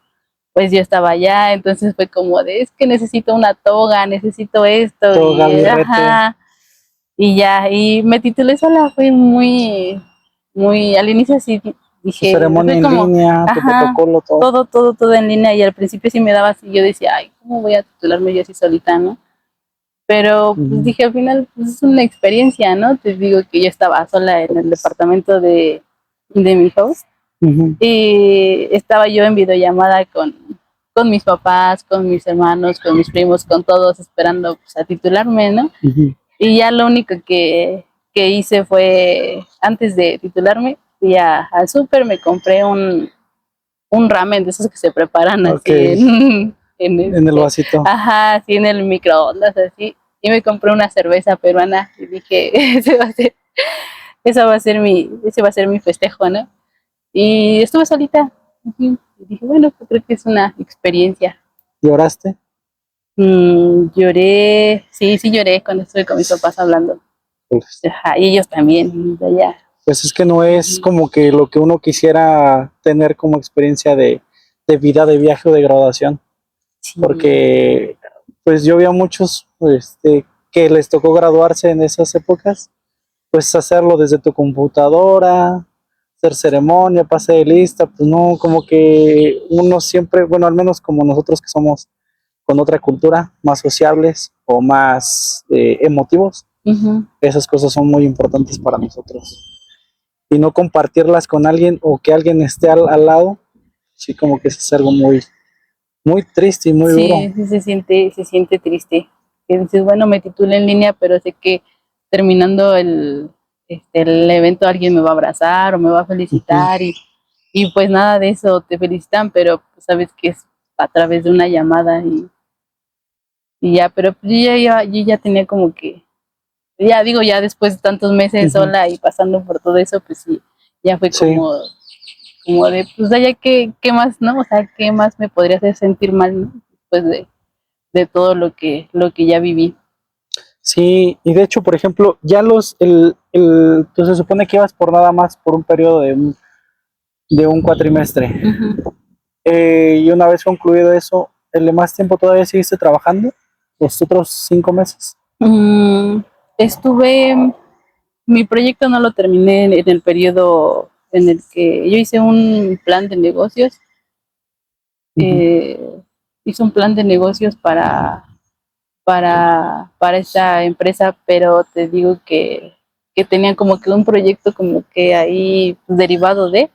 pues yo estaba allá, entonces fue como de, es que necesito una toga, necesito esto, Todo y Gavirrete, ajá, y ya, y me titulé sola, fue muy, al inicio sí tu dije, ceremonia fue en como, línea, tu ajá, protocolo, todo. todo en línea, y al principio sí me daba así, yo decía, ay, ¿cómo voy a titularme yo así solita, no? Pero pues Ujú, dije, al final, pues es una experiencia, ¿no? Te digo que yo estaba sola en el departamento de mi host, ujú, y estaba yo en videollamada con mis papás, con mis hermanos, con mis primos, con todos, esperando pues, a titularme, ¿no? ujú. Y ya lo único que hice fue, antes de titularme, fui al súper, me compré un ramen de esos que se preparan Ok, así en en el vasito. ajá, así en el microondas, así. Y me compré una cerveza peruana y dije, ese va a ser mi festejo, ¿no? Y estuve solita. Y dije, bueno, pues creo que es una experiencia. ¿Lloraste? Lloré, sí, sí lloré cuando estuve con mis papás hablando. Pues Ajá, y ellos también, de allá. pues es que no es Ujú. como que lo que uno quisiera tener como experiencia de vida, de viaje o de graduación, Sí, porque pues yo vi a muchos que les tocó graduarse en esas épocas, pues hacerlo desde tu computadora, hacer ceremonia, pase de lista, pues no, como que uno siempre, bueno, al menos como nosotros que somos con otra cultura, más sociables o más emotivos, ujú, esas cosas son muy importantes para nosotros. Y no compartirlas con alguien o que alguien esté al lado, sí como que es algo muy triste y muy duro. sí, sí se siente triste. Que dices, bueno, me titulé en línea, pero sé que terminando el evento alguien me va a abrazar o me va a Ujú. felicitar y pues nada de eso te felicitan, pero pues sabes que es a través de una llamada y ya, pero pues yo ya tenía como que, ya digo, ya después de tantos meses Ujú. sola y pasando por todo eso, pues sí, ya fue Sí, como de, pues ya, ¿qué más, no? O sea, ¿qué más me podría hacer sentir mal, no? Después de todo lo que ya viví. Sí, y de hecho, por ejemplo, ya tú se supone que ibas por nada más por un periodo de un cuatrimestre. Ujú. Y una vez concluido eso, ¿el de más tiempo todavía seguiste trabajando? ¿Los otros 5 meses? Mm, estuve, mi proyecto no lo terminé en el periodo en el que yo hice un plan de negocios, Ujú. eh, hice un plan de negocios para esta empresa, pero te digo que tenían como que un proyecto como que ahí derivado de,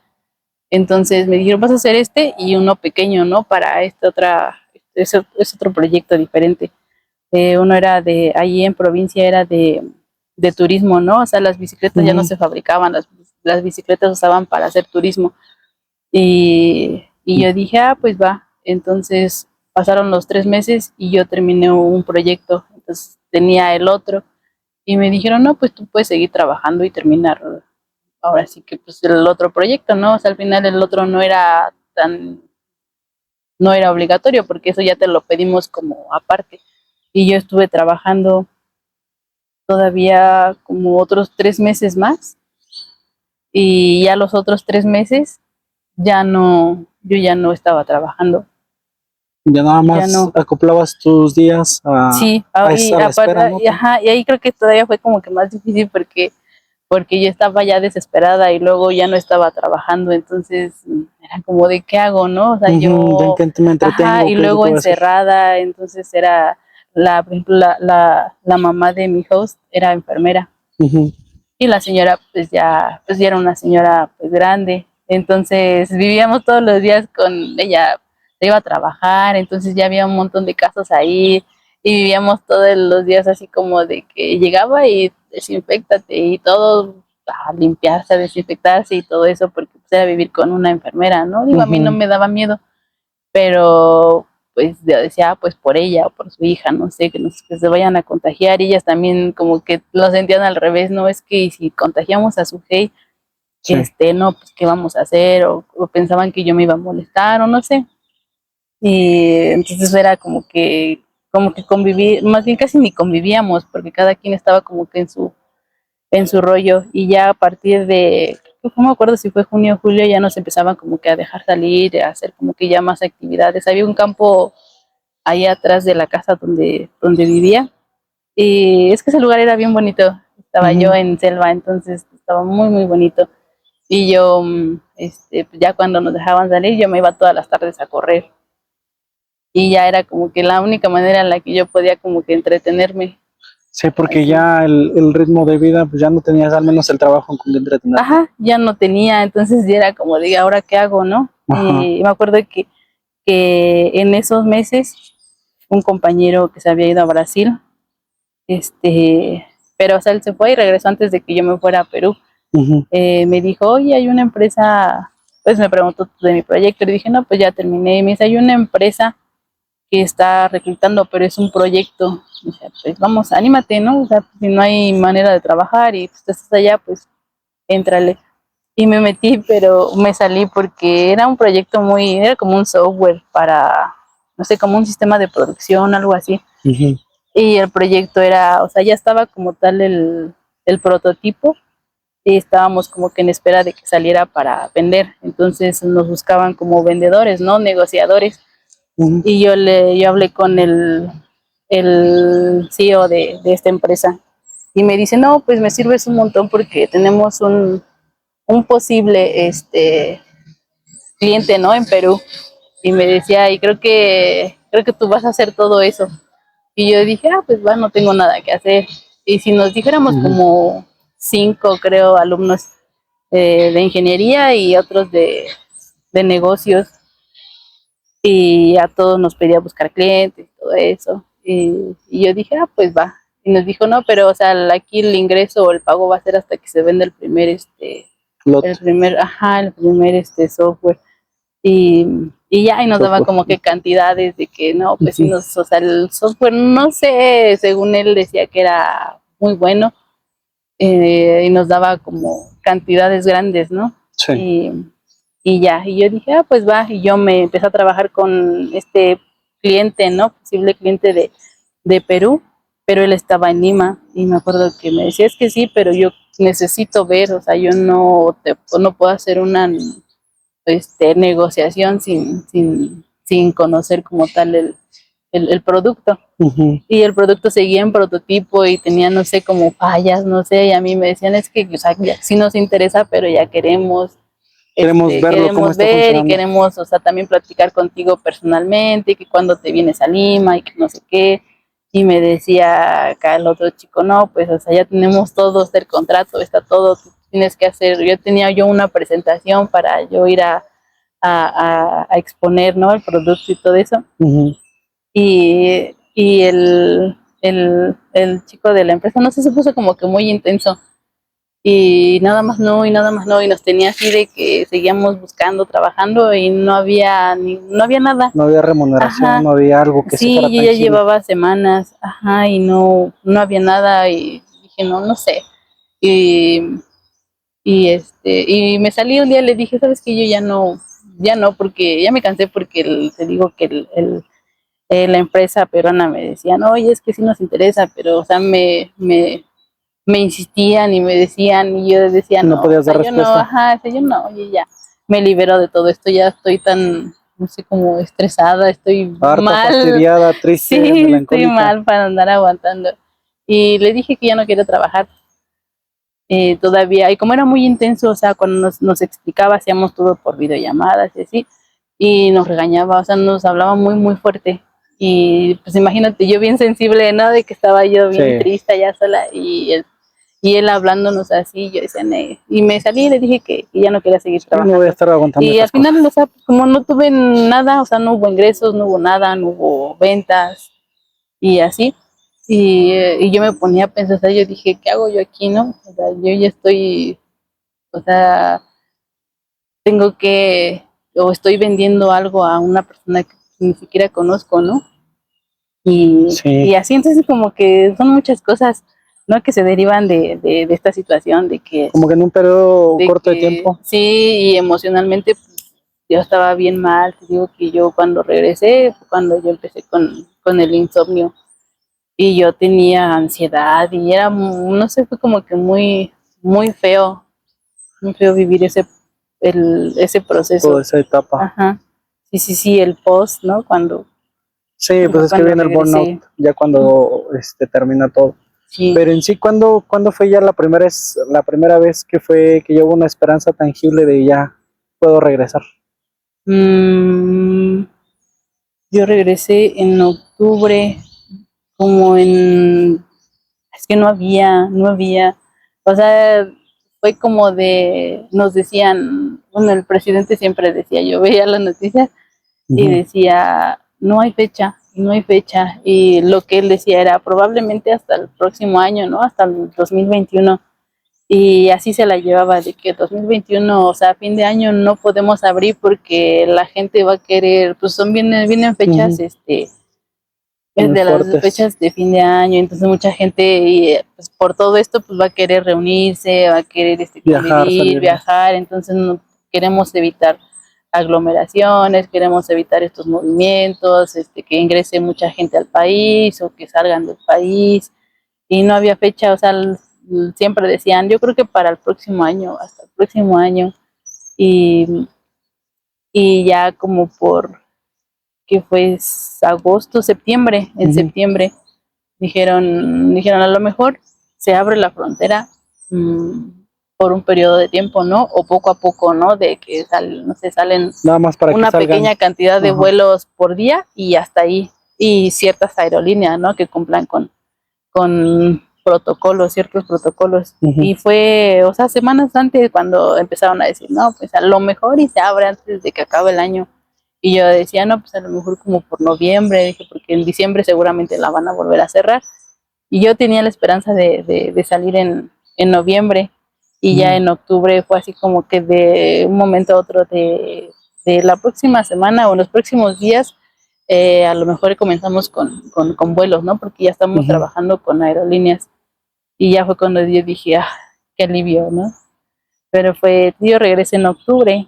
entonces me dijeron, vas a hacer este y uno pequeño, ¿no? Para esta otra, es otro proyecto diferente. Uno era de, allí en provincia era de turismo, ¿no? O sea, las bicicletas ya no Ujú. se fabricaban, las bicicletas se usaban para hacer turismo. Y yo dije, ah, pues va. Entonces pasaron los 3 meses y yo terminé un proyecto. Entonces tenía el otro y me dijeron, no, pues tú puedes seguir trabajando y terminar ahora sí que pues el otro proyecto, ¿no? O sea, al final el otro no era obligatorio porque eso ya te lo pedimos como aparte. Y yo estuve trabajando todavía como otros 3 meses más y ya los otros 3 meses yo ya no estaba trabajando, Ya nada ya más no. acoplabas tus días Sí, a y la espera, aparte, ¿no? y, ajá, y ahí creo que todavía fue como que más difícil porque yo estaba ya desesperada y luego ya no estaba trabajando, entonces era como de qué hago, ¿no? O sea, ¿En yo, qué me ajá, entretengo? y ¿Qué es lo luego que voy a hacer? encerrada, entonces era por ejemplo, la mamá de mi host era enfermera Ujú. y la señora pues ya era una señora pues grande, entonces vivíamos todos los días con ella, se iba a trabajar, entonces ya había un montón de casos ahí y vivíamos todos los días así como de que llegaba y desinfectate y todo a limpiarse, a desinfectarse y todo eso porque pues era vivir con una enfermera, ¿no? Digo, a mí no Ujú. me daba miedo, pero pues yo decía, ah, pues por ella o por su hija, no sé, que se vayan a contagiar, y ellas también como que lo sentían al revés, no es que si contagiamos a su hey, Sí. no, pues qué vamos a hacer, o pensaban que yo me iba a molestar, o no sé, y entonces era como que convivir, más bien casi ni convivíamos, porque cada quien estaba como que en su rollo, y ya a partir de, no me acuerdo si fue junio o julio, ya nos empezaban como que a dejar salir, a hacer como que ya más actividades. Había un campo ahí atrás de la casa donde vivía, y es que ese lugar era bien bonito. Estaba yo Ujú. en selva, entonces estaba muy, muy bonito. Y yo, pues ya cuando nos dejaban salir, yo me iba todas las tardes a correr. Y ya era como que la única manera en la que yo podía como que entretenerme. Sí, porque Así. ya el ritmo de vida, pues ya no tenías al menos el trabajo con que entretenerte. Ajá, ya no tenía, entonces ya era como de, ¿ahora qué hago, no? Ajá. Y me acuerdo que en esos meses un compañero que se había ido a Brasil, pero o sea, él se fue y regresó antes de que yo me fuera a Perú. Ujú. Me dijo, oye, hay una empresa, pues me preguntó de mi proyecto, le dije, no, pues ya terminé. Y me dice, hay una empresa que está reclutando, pero es un proyecto. Y dije, pues vamos, anímate, ¿no? O sea, si no hay manera de trabajar y pues tú estás allá, pues éntrale. Y me metí, pero me salí porque era un proyecto era como un software para, no sé, como un sistema de producción, algo así. Ujú. Y el proyecto era, o sea, ya estaba como tal el prototipo y estábamos como que en espera de que saliera para vender. Entonces nos buscaban como vendedores, ¿no? Negociadores. Ujú. Y yo hablé con el CEO de esta empresa y me dice, no, pues me sirves un montón porque tenemos un posible cliente, ¿no? En Perú. Y me decía, y creo que tú vas a hacer todo eso. Y yo dije, ah, pues bueno, no tengo nada que hacer. Y si nos dijéramos Ujú. como 5, creo, alumnos de ingeniería y otros de negocios, y a todos nos pedía buscar clientes, todo eso. Y yo dije, ah, pues va. Y nos dijo, no, pero o sea, aquí el ingreso o el pago va a ser hasta que se venda Lot, el primer software. Y, y ya, y nos daba software. como que cantidades de que no, pues sí Ujú. nos, o sea, el software, no sé, según él decía que era muy bueno, y nos daba como cantidades grandes, ¿no? Sí. Y, y ya, y yo dije, ah, pues va, y yo me empecé a trabajar con este cliente, ¿no? Posible cliente de Perú, pero él estaba en Lima y me acuerdo que me decía, es que sí, pero yo necesito ver, o sea, yo no puedo hacer una negociación sin conocer como tal el producto. Ujú. Y el producto seguía en prototipo y tenía, no sé, como fallas, no sé, y a mí me decían, es que, o sea, ya, sí nos interesa, pero ya Queremos verlo, cómo queremos está ver y funcionando. queremos, o sea, también platicar contigo personalmente, que cuando te vienes a Lima y que no sé qué. Y me decía acá el otro chico, no, pues, o sea, ya tenemos todo, está el contrato, está todo, tú tienes que hacer. Tenía yo una presentación para yo ir a exponer, ¿no? El producto y todo eso. Ujú. Y el chico de la empresa, no sé, se puso como que muy intenso y nada más no, y nada más no, y nos tenía así de que seguíamos buscando, trabajando y no había nada. No había remuneración, Ajá, no había algo que se fuera sí, yo ya tangible. llevaba semanas, ajá, y no había nada y dije, no, no sé. Y, y me salí un día, le dije, sabes que yo ya no, porque ya me cansé porque te digo que la empresa peruana me decía, no, oye, es que sí nos interesa, pero, o sea, me insistían y me decían, y yo decía, No no, o podías sea, dar yo no, respuesta. ajá, o sea, yo no, oye, ya, me libero de todo esto, ya estoy tan, no sé, como estresada, estoy Harta, mal, fastidiada, triste, sí, estoy melancólica. mal para andar aguantando. Y le dije que ya no quiero trabajar todavía, y como era muy intenso, o sea, cuando nos explicaba, hacíamos todo por videollamadas y así, y nos regañaba, o sea, nos hablaba muy, muy fuerte. Y pues imagínate, yo bien sensible, ¿no? De que estaba yo bien Sí. triste ya sola y él hablándonos así, yo decía, "Nee". Y me salí y le dije que ya no quería seguir Sí, no voy a trabajando. estar aguantando Y al estas final, o cosas. sea, como no tuve nada, o sea, no hubo ingresos, no hubo nada, no hubo ventas y así. Y yo me ponía a pensar, o sea, yo dije, ¿qué hago yo aquí, no? O sea, yo ya estoy, o sea, tengo que, o estoy vendiendo algo a una persona que ni siquiera conozco, ¿no? Y Sí, así, entonces como que son muchas cosas, ¿no? Que se derivan de esta situación, como que en un periodo de corto de que tiempo. sí, y emocionalmente pues, yo estaba bien mal, te digo que yo cuando regresé, cuando yo empecé con el insomnio, y yo tenía ansiedad, y era, no sé, fue como que muy feo vivir ese Toda proceso. esa etapa. Ajá. Sí, sí, sí, el post, ¿no? Sí, pues Ya es que cuando viene el burnout regresé. ya cuando termina todo. Sí. Pero en sí, ¿cuándo fue ya la primera vez que fue que hubo una esperanza tangible de ya puedo regresar? Mm, yo regresé en octubre, como es que no había, o sea, fue como nos decían, bueno, el presidente siempre decía, yo veía las noticias y Ujú. decía, no hay fecha, no hay fecha, y lo que él decía era probablemente hasta el próximo año, ¿no? Hasta el 2021. Y así se la llevaba de que 2021, o sea, a fin de año no podemos abrir porque la gente va a querer, pues vienen fechas, Ujú. es Muy de las fuertes. fechas de fin de año, entonces mucha gente pues, por todo esto pues va a querer reunirse, va a querer Viajar, convivir, salir. viajar, entonces no queremos evitar aglomeraciones, queremos evitar estos movimientos, que ingrese mucha gente al país o que salgan del país y no había fecha, o sea, siempre decían, yo creo que para el próximo año, hasta el próximo año, y, y ya como que fue agosto, septiembre, en Ujú. septiembre, dijeron a lo mejor se abre la frontera mmm, por un periodo de tiempo, ¿no? O poco a poco, ¿no? De que no sé, salen Nada más para que una salgan. pequeña cantidad de Ajá. vuelos por día y hasta ahí. Y ciertas aerolíneas, ¿no? Que cumplan con protocolos, ciertos protocolos. Ujú. Y fue, o sea, semanas antes cuando empezaron a decir, no, pues a lo mejor y se abre antes de que acabe el año. Y yo decía, no, pues a lo mejor como por noviembre, dije, porque en diciembre seguramente la van a volver a cerrar. Y yo tenía la esperanza de salir en noviembre y ya Ujú. en octubre fue así como que de un momento a otro de la próxima semana o los próximos días, a lo mejor comenzamos con vuelos, ¿no? Porque ya estamos Ujú. trabajando con aerolíneas y ya fue cuando yo dije, ah, qué alivio, ¿no? Pero yo regresé en octubre,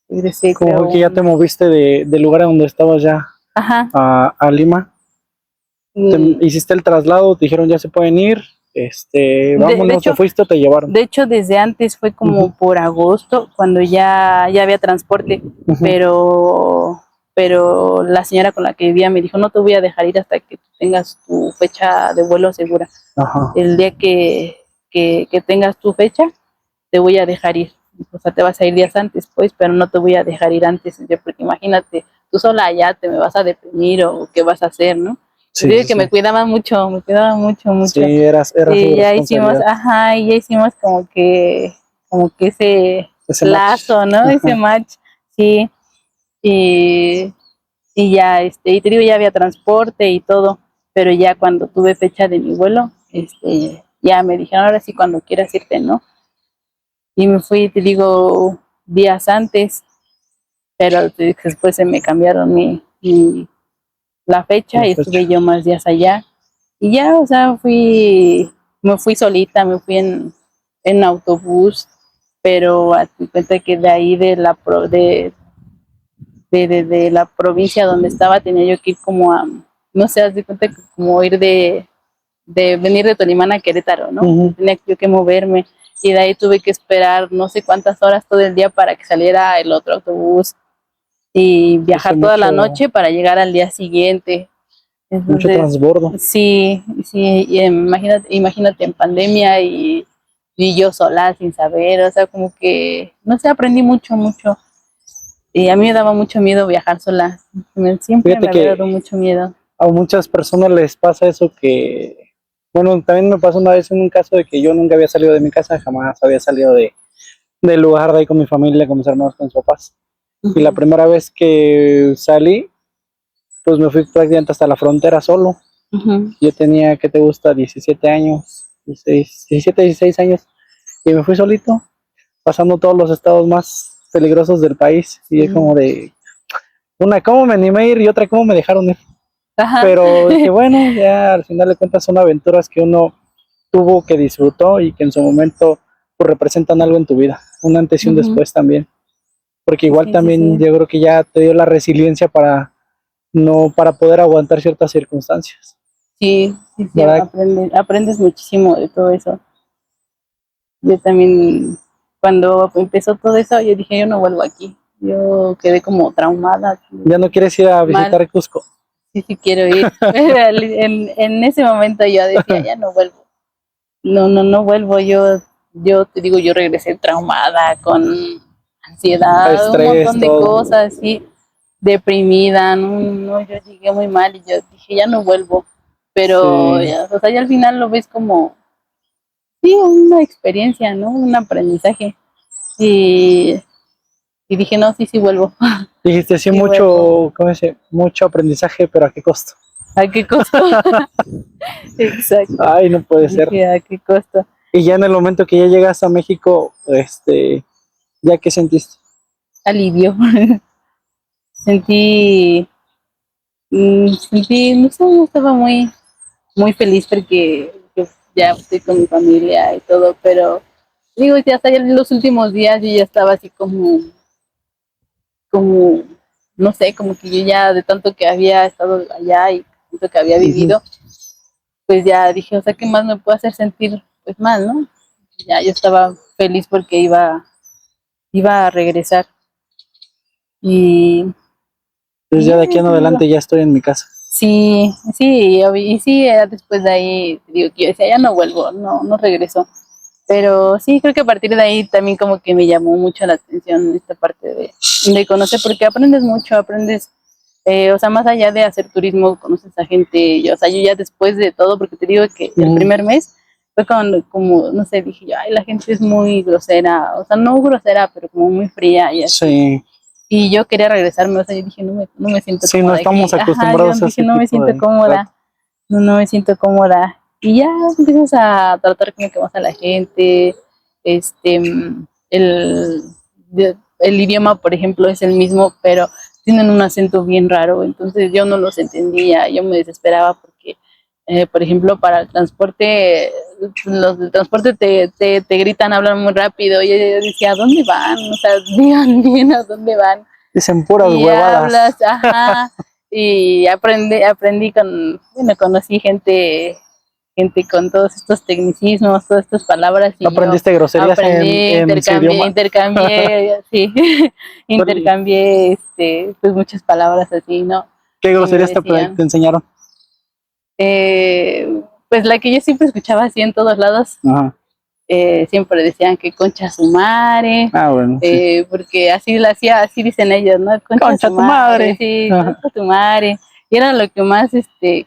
regresé Como fue creo que ya te moviste del lugar a donde estabas ya? Ajá. a Lima. Mm, Hiciste el traslado, te dijeron ya se pueden ir, De vámonos, te hecho, fuiste o te llevaron. de hecho, desde antes fue como Ujú, por agosto, cuando ya había transporte, ujú. pero, pero la señora con la que vivía me dijo, no te voy a dejar ir hasta que tú tengas tu fecha de vuelo segura. Ajá. El día que tengas tu fecha, te voy a dejar ir. O sea, te vas a ir días antes, pues, pero no te voy a dejar ir antes, porque imagínate, tú sola allá te me vas a deprimir o qué vas a hacer, ¿no? Yo Sí, digo sí, que sí. me cuidaba mucho, Sí, mucho. era su Y ya hicimos, responsabilidad. ajá, y ya hicimos como que ese Ese match. lazo, ¿no? Ese Ajá. match, sí. Y, y ya, y te digo, ya había transporte y todo, pero ya cuando tuve fecha de mi vuelo, ya me dijeron, ahora sí, cuando quieras irte, ¿no? Y me fui, te digo, días antes, pero después se me cambiaron la fecha La y fecha. estuve yo más días allá. Y ya, o sea, me fui solita, me fui en autobús, pero a tu cuenta que de ahí de la provincia donde estaba tenía yo que ir como a, no sé, haz de cuenta que como ir de venir de Tolima a Querétaro, ¿no? Ujú. Tenía yo que moverme y de ahí tuve que esperar no sé cuántas horas todo el día para que saliera el otro autobús y Hice viajar toda la mucho, noche para llegar al día siguiente. mucho Entonces, transbordo. sí, sí, y imagínate en pandemia y yo sola sin saber, o sea, como que, no sé, aprendí mucho, mucho. Y a mí me daba mucho miedo viajar sola, siempre Fíjate me había dado que mucho miedo. a muchas personas les pasa eso que, bueno, también me pasó una vez en un caso de que yo nunca había salido de mi casa, jamás había salido del lugar de ahí con mi familia, con mis hermanos, con mis papás. Y la Ujú, primera vez que salí, pues me fui prácticamente hasta la frontera solo. ujú, Yo tenía, ¿qué te gusta? 17 años, 16, 17, 16 años. Y me fui solito, pasando todos los estados más peligrosos del país. Y es como sí. de, una, ¿cómo me animé a ir? Y otra, ¿cómo me dejaron ir? Ajá. Pero dije, bueno, ya al final de cuentas son aventuras que uno tuvo, que disfrutó y que en su momento pues, representan algo en tu vida. Un antes y un Ujú, después también. Porque igual sí, sí, también sí. yo creo que ya te dio la resiliencia para no para poder aguantar ciertas circunstancias, Sí, sí, sí, ¿verdad? aprendes muchísimo de todo eso. Yo también, cuando empezó todo eso, yo dije, yo no vuelvo aquí. Yo quedé como traumada, Ya no quieres ir a mal, visitar Cusco. sí, sí quiero ir. Pero en ese momento yo decía, ya no vuelvo. No, no, no vuelvo. Yo te digo, yo regresé traumada, con ansiedad, un Estrés, montón de todo. cosas, sí, deprimida, no, no, yo llegué muy mal y yo dije, ya no vuelvo. Pero, Sí. ya, o sea, ya al final lo ves como, sí, una experiencia, ¿no? Un aprendizaje. Y, y dije, no, sí, sí vuelvo, Dijiste, sí, sí vuelvo. mucho, ¿cómo dice? Mucho aprendizaje, pero ¿a qué costo? ¿A qué costo? Exacto. Ay, no puede ser. Dije, ¿a qué costo? Y ya en el momento que ya llegas a México, ¿ya qué sentiste? Alivio. Sentí, sentí, no sé, no estaba muy feliz porque ya estoy con mi familia y todo, pero digo, ya hasta en los últimos días yo ya estaba así como, no sé, como que yo ya de tanto que había estado allá y tanto que había Ujú. vivido, pues ya dije, o sea, ¿qué más me puede hacer sentir pues mal, no? Ya yo estaba feliz porque iba a regresar y, Entonces y ya ya de aquí en te digo. adelante ya estoy en mi casa. Sí, sí, y sí, después de ahí, te digo que yo decía, ya no vuelvo, no, no regreso. Pero sí, creo que a partir de ahí también como que me llamó mucho la atención esta parte de conocer, porque aprendes mucho, aprendes, o sea, más allá de hacer turismo, conoces a gente, o sea, yo ya después de todo, porque te digo que el Ujú. primer mes fue cuando, como, no sé, dije yo, ay, la gente es muy grosera, o sea, no grosera, pero como muy fría y así. Sí, Y yo quería regresarme, o sea, yo dije, no me siento sí, no cómoda estamos aquí. Ajá, yo acostumbrados a dije, ese no me tipo siento de trato. cómoda, no me siento cómoda. Y ya empiezas a tratar como que más a la gente, este, el, el idioma, por ejemplo, es el mismo, pero tienen un acento bien raro, entonces yo no los entendía, yo me desesperaba porque, por ejemplo, para el transporte, los del transporte te gritan, hablan muy rápido, y yo decía, ¿a dónde van? O sea, digan bien a dónde van Dicen puras y huevadas. hablas, ajá, y aprendí conocí gente con todos estos tecnicismos, todas estas palabras. Y ¿aprendiste groserías en su idioma? Intercambié, sí, intercambié, pues muchas palabras así, ¿no? ¿Qué groserías Y me decían, te enseñaron? Pues la que yo siempre escuchaba así en todos lados. Ajá. Siempre decían que concha su madre, Bueno, sí. porque así la hacía, así dicen ellos, ¿no? Concha tu madre. Sí, Ajá. concha tu madre. Y era lo que más,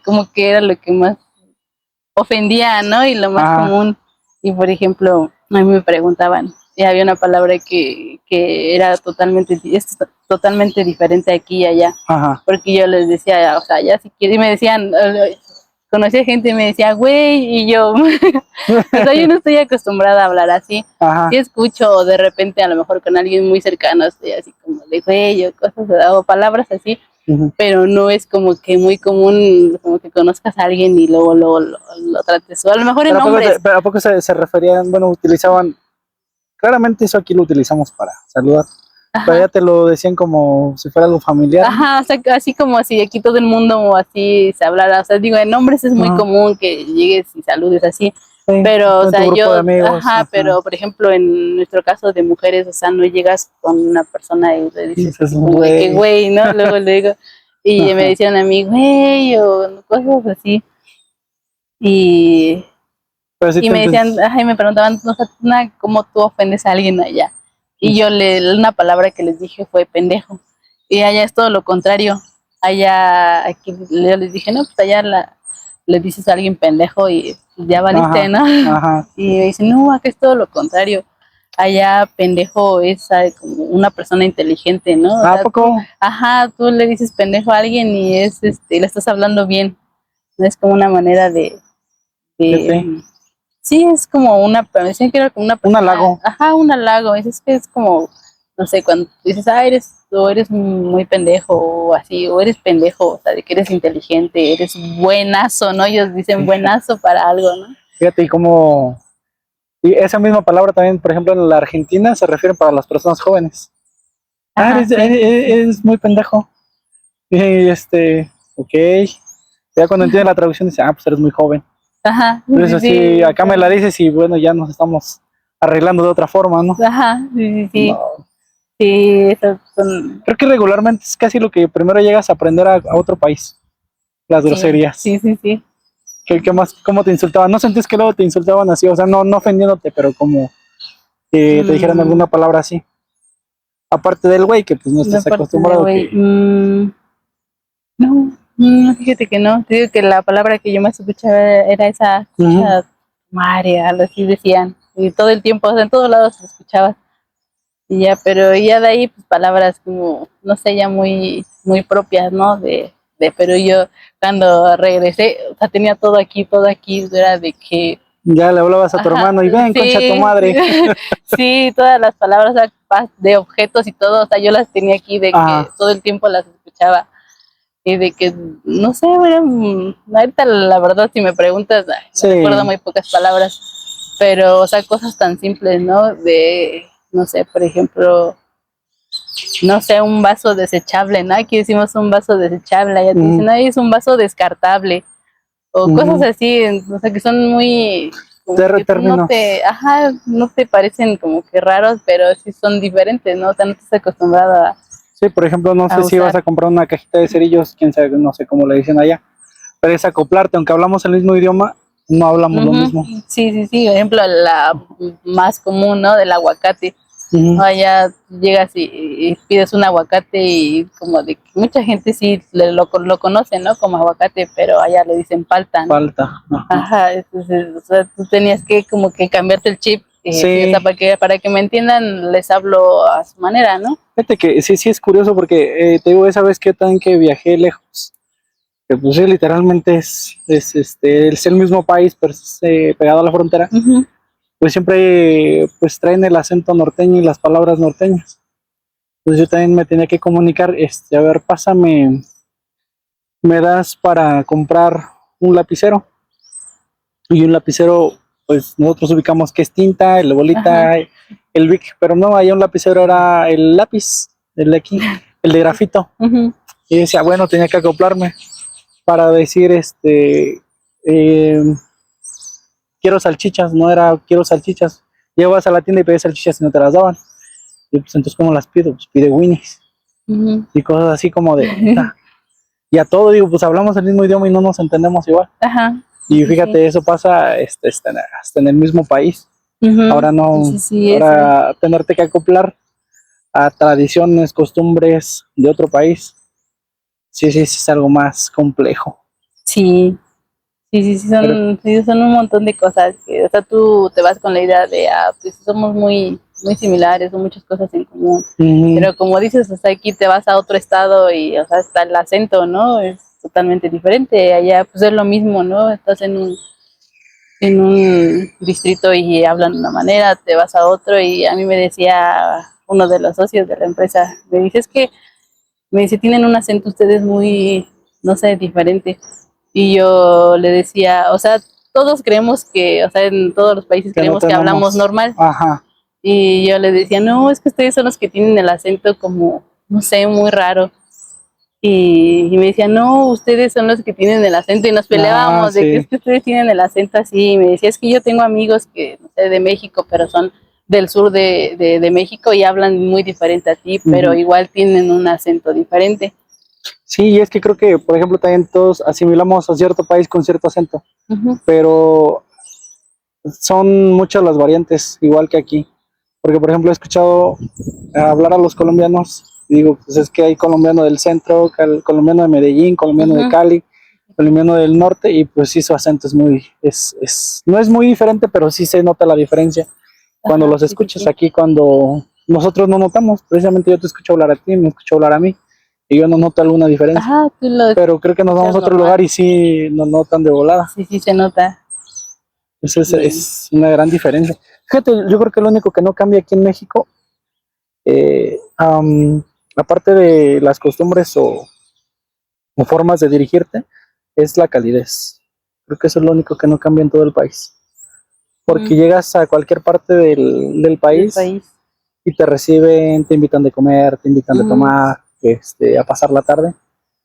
como que era lo que más ofendía, ¿no? Y lo más Ajá. común. Y por ejemplo, a mí me preguntaban, y había una palabra que era totalmente diferente aquí y allá. Ajá. Porque yo les decía, o sea, ya si quieres, y me decían, conocía gente y me decía, güey, y yo, o sea, yo no estoy acostumbrada a hablar así. Ajá. Sí escucho de repente a lo mejor con alguien muy cercano, estoy así como de güey o cosas, o palabras así, pero no es como que muy común, como que conozcas a alguien y luego lo trates, o a lo mejor en Pero nombres. ¿a poco se referían, bueno, utilizaban, claramente eso aquí lo utilizamos para saludar, pero ya te lo decían como si fuera algo familiar? Ajá, o sea, así como si aquí todo el mundo así se hablara, o sea, digo, en nombres es muy común que llegues y saludes así, sí, pero, o sea, pero, por ejemplo, en nuestro caso de mujeres, o sea, no llegas con una persona y le dices, que güey, ¿no? Luego le digo, y me decían a mí, güey, o cosas así, y me decían, y me preguntaban, o sea, ¿cómo tú ofendes a alguien allá? Y yo una palabra que les dije fue pendejo. Y allá es todo lo contrario. Allá, aquí yo les dije, no, pues allá le dices a alguien pendejo y ya valiste, ¿no? Ajá. Y me dicen, no, acá es todo lo contrario. Allá pendejo es como una persona inteligente, ¿no? ¿A poco? Tú le dices pendejo a alguien y es, le estás hablando bien. No es como una manera de sí, es como me decían que era como una persona, un halago. Ajá, un halago. Es que es como, no sé, cuando dices, eres muy pendejo, o así, o eres pendejo, o sea, de que eres inteligente, eres buenazo, ¿no? Ellos dicen buenazo para algo, ¿no? Fíjate, y esa misma palabra también, por ejemplo, en la Argentina se refiere para las personas jóvenes. Ajá, eres muy pendejo. Y ok. Ya cuando entienden la traducción dice, pues eres muy joven. Ajá. Entonces sí, acá me la dices y bueno, ya nos estamos arreglando de otra forma, ¿no? Ajá, sí. No. Sí, esas son... Creo que regularmente es casi lo que primero llegas a aprender a otro país. Las groserías. Sí. ¿Qué más? ¿Cómo te insultaban? ¿No sentías que luego te insultaban así? O sea, no ofendiéndote, pero como que te dijeran alguna palabra así. Aparte del güey, que pues no estás acostumbrado. No, fíjate que no. Te digo que la palabra que yo más escuchaba era esa María, algo así decían. Y todo el tiempo, o sea, en todos lados se escuchaba. Y ya, pero ya de ahí, pues palabras como, no sé, ya muy propias, ¿no? Pero yo cuando regresé, o sea, tenía todo aquí, era de que... Ya le hablabas a tu hermano y ven, concha tu madre. Sí, todas las palabras de objetos y todo, o sea, yo las tenía aquí de que todo el tiempo las escuchaba. Y de que, no sé, ahorita la verdad si me preguntas, me recuerdo muy pocas palabras, pero, o sea, cosas tan simples, ¿no? No sé, por ejemplo, no sé, un vaso desechable, ¿no? Aquí decimos un vaso desechable, allá te dicen, es un vaso descartable, o cosas así, o sea, que son muy... no te parecen como que raros, pero sí son diferentes, ¿no? O sea, no estás acostumbrado a... Sí, por ejemplo, no sé si vas a comprar una cajita de cerillos, quién sabe, no sé cómo le dicen allá, pero es acoplarte, aunque hablamos el mismo idioma, no hablamos lo mismo. Sí, por ejemplo, la más común, ¿no? Del aguacate. Allá llegas y pides un aguacate y como de que mucha gente sí lo conoce, ¿no? Como aguacate, pero allá le dicen palta, ¿no? Palta. Ajá, entonces, o sea, tú tenías que como que cambiarte el chip. O sea, para que me entiendan, les hablo a su manera, ¿no? Fíjate que sí es curioso porque te digo, esa vez que también que viajé lejos, que pues sí, literalmente es el mismo país, pero pegado a la frontera, pues siempre pues traen el acento norteño y las palabras norteñas. Entonces yo también me tenía que comunicar, a ver, pásame, me das para comprar un lapicero. Y un lapicero, pues nosotros ubicamos que es tinta, el bolita, el Bic, pero no, allá un lapicero era el lápiz, el de aquí, el de grafito. Y decía, bueno, tenía que acoplarme para decir, eh, quiero salchichas, no era quiero salchichas. Llevas a la tienda y pedías salchichas y no te las daban. Y pues entonces, ¿cómo las pido? Pues pide Winnie's Ujú. y cosas así como de... Y a todo digo, pues hablamos el mismo idioma y no nos entendemos igual. Ajá. Y Sí, fíjate, sí. eso pasa hasta en el mismo país. Ujú. Ahora no, Sí, sí, eso. ahora tenerte que acoplar a tradiciones, costumbres de otro país, sí, sí, sí es algo más complejo. Sí. Pero, Sí, son un montón de cosas que, o sea, tú te vas con la idea de, pues somos muy similares, son muchas cosas en común. ujú, Pero como dices, o sea, aquí te vas a otro estado y, o sea, está el acento, ¿no? Es totalmente diferente. Allá, pues es lo mismo, ¿no? Estás en un distrito y hablan de una manera, te vas a otro y a mí me decía uno de los socios de la empresa, me dice, es que, me dice, tienen un acento ustedes muy, no sé, diferente. Y yo le decía, o sea, todos creemos que, o sea, en todos los países que no creemos que hablamos tenemos, normal. ajá, Y yo le decía, no, es que ustedes son los que tienen el acento como, no sé, muy raro. Y me decía, no, ustedes son los que tienen el acento. Y nos ah, peleábamos de que es sí, que ustedes tienen el acento así. Y me decía, es que yo tengo amigos que, no sé, de México, pero son del sur de México y hablan muy diferente a ti, pero ujú. igual tienen un acento diferente. Sí, y es que creo que, por ejemplo, también todos asimilamos a cierto país con cierto acento, Ujú, pero son muchas las variantes, igual que aquí. Porque, por ejemplo, he escuchado hablar a los colombianos, y digo, pues es que hay colombiano del centro, colombiano de Medellín, colombiano de ujú. Cali, colombiano del norte, y pues sí, su acento es muy, no es muy diferente, pero sí se nota la diferencia cuando Ajá, los sí, sí, escuchas sí. aquí, cuando nosotros no notamos, precisamente yo te escucho hablar a ti, me escucho hablar a mí, y yo no noto alguna diferencia, Ajá, tú lo pero creo que nos vamos escuchas a otro lugar normal. y sí nos notan de volada. Sí, sí, se nota. Esa Sí. es una gran diferencia. Fíjate, yo creo que lo único que no cambia aquí en México, eh, um, aparte de las costumbres o formas de dirigirte, es la calidez. Creo que eso es lo único que no cambia en todo el país. Porque Mm, llegas a cualquier parte del del país país. y te reciben, te invitan de comer, te invitan de Ujú, tomar, a pasar la tarde.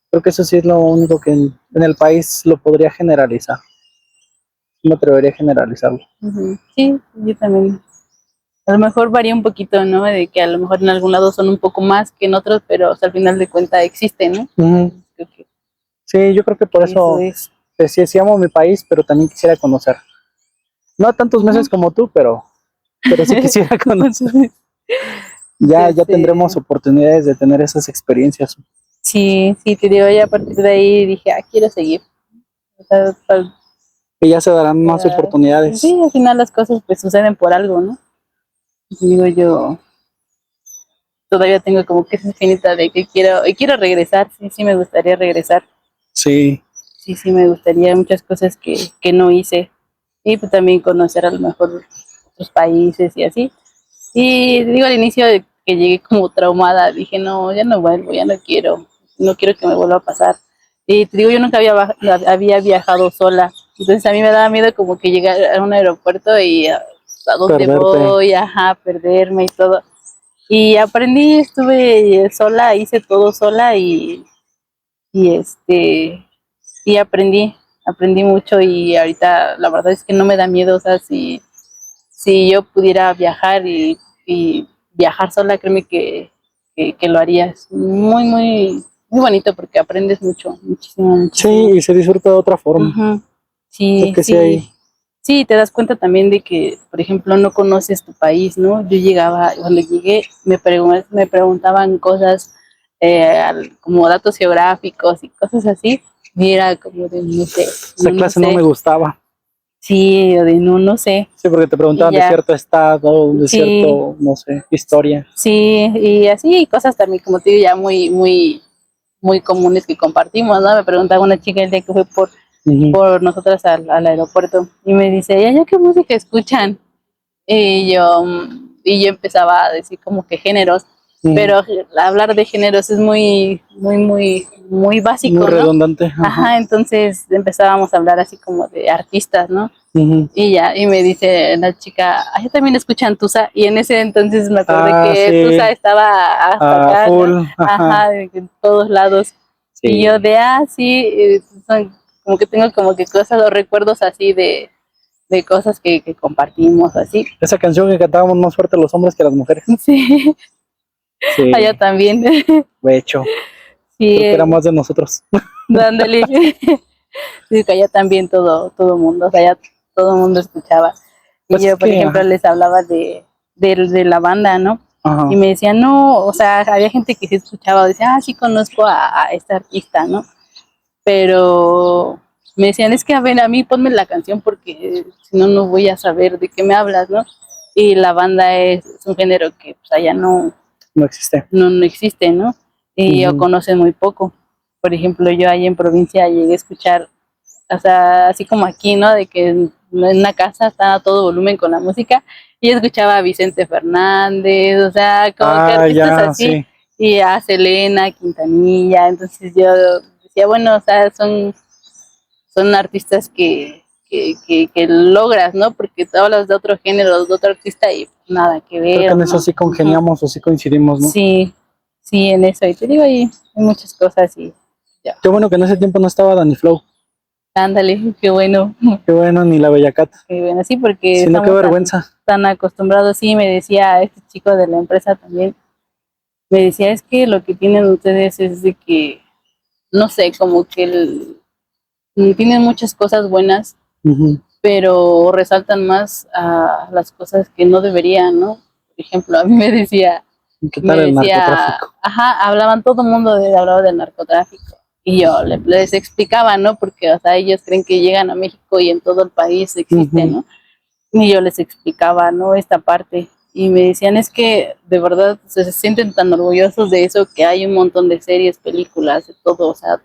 Creo que eso sí es lo único que en el país lo podría generalizar. Me atrevería a generalizarlo. ujú. Sí, yo también. A lo mejor varía un poquito, ¿no? De que a lo mejor en algún lado son un poco más que en otros, pero o sea, al final de cuentas existe, ¿no? Ujú. Creo Sí, yo creo que por que eso eso es. sí, sí amo mi país, pero también quisiera conocer. No a tantos meses Ujú. como tú, pero sí quisiera conocer. Ya Ya tendremos sé. oportunidades de tener esas experiencias. Sí, sí, te digo, ya a partir de ahí dije, quiero seguir. O sea, Que ya se darán más para- oportunidades. sí, al final las cosas pues suceden por algo, ¿no? Y digo yo, todavía tengo como que esa espinita de que quiero regresar, sí, sí me gustaría regresar, Sí, sí, sí me gustaría muchas cosas que no hice y pues también conocer a lo mejor otros países y así. Y digo al inicio de que llegué como traumada, dije no, ya no vuelvo, ya no quiero que me vuelva a pasar. Y te digo, yo nunca había viajado sola, entonces a mí me daba miedo como que llegar a un aeropuerto y a dónde perderte. voy, ajá, perderme y todo. Y aprendí, estuve sola, hice todo sola y y aprendí mucho y ahorita la verdad es que no me da miedo, o sea, si yo pudiera viajar y viajar sola, créeme que lo haría. Es muy bonito porque aprendes mucho, muchísimo, Sí, muchísimo. y se disfruta de otra forma. Ujú. Creo Sí, que sí sí, hay. sí, te das cuenta también de que, por ejemplo, no conoces tu país, ¿no? Yo llegaba, cuando llegué, me preguntaban cosas como datos geográficos y cosas así, y era como de, no sé, Esa no clase no me sé, gustaba. sí, o de no sé, Sí, porque te y preguntaban de ya, cierto estado, de sí, cierto, no sé, historia. sí, y así, cosas también, como te digo, ya muy comunes que compartimos, ¿no? Me preguntaba una chica el día que fue Ujú, por nosotras al aeropuerto y me dice, ¿ya qué música escuchan? Y yo empezaba a decir como que géneros, ujú. pero hablar de géneros es muy Muy básico, ¿no? redundante. Ajá. Ajá, entonces empezábamos a hablar así como de artistas, ¿no? Ujú. Y ya, y me dice la chica, yo también escuchan Tusa, y en ese entonces me acordé Ah, que Tusa sí, estaba hasta a acá, ¿no? full. Ajá. Ajá, en todos lados. Y yo sí, son como que tengo como que cosas o recuerdos así de cosas que compartimos, así. Esa canción que cantábamos más fuerte los hombres que las mujeres. Sí, Sí, allá también. de hecho, Sí, creo que era más de nosotros. dándole. Sí, que allá también todo mundo, o sea, allá todo mundo escuchaba. Y Pues yo, es por que, ejemplo, les hablaba de la banda, ¿no? ajá, Y me decían, no, o sea, había gente que sí escuchaba, decía, sí conozco a esta artista, ¿no? Pero me decían, es que a ver, a mí ponme la canción porque si no, no voy a saber de qué me hablas, ¿no? Y la banda es un género que pues allá no existe. no existe, ¿no? Y yo Ujú. conocen muy poco. Por ejemplo, yo ahí en provincia llegué a escuchar, o sea, así como aquí, ¿no? De que en una casa está a todo volumen con la música, y yo escuchaba a Vicente Fernández, o sea, como que artistas Ya, así, sí. y a Selena, Quintanilla, entonces yo decía, bueno, o sea, son artistas que logras, ¿no? Porque tú hablas de otro género, de otro artista y nada que Creo ver, que ¿o en eso no? sí congeniamos o sí coincidimos, ¿no? Sí, sí, en eso. Y te digo, hay muchas cosas y ya. Qué bueno que en ese tiempo no estaba Danny Flow. Ándale, qué bueno, Qué bueno, ni la Bella Cat. qué bueno. Sí, porque Sino qué estamos vergüenza. tan acostumbrados. Sí, me decía este chico de la empresa también, me decía, es que lo que tienen ustedes es de que, no sé, como que tienen muchas cosas buenas, Ujú. pero resaltan más a las cosas que no deberían, ¿no? Por ejemplo, a mí ¿Qué me tal el decía, narcotráfico? ajá, hablaban todo el mundo hablaba del narcotráfico. Y yo les explicaba, ¿no? Porque, o sea, ellos creen que llegan a México y en todo el país existe, Ujú. ¿no? Y yo les explicaba, ¿no? Esta parte. Y me decían, es que de verdad se sienten tan orgullosos de eso que hay un montón de series, películas, de todo, o sea,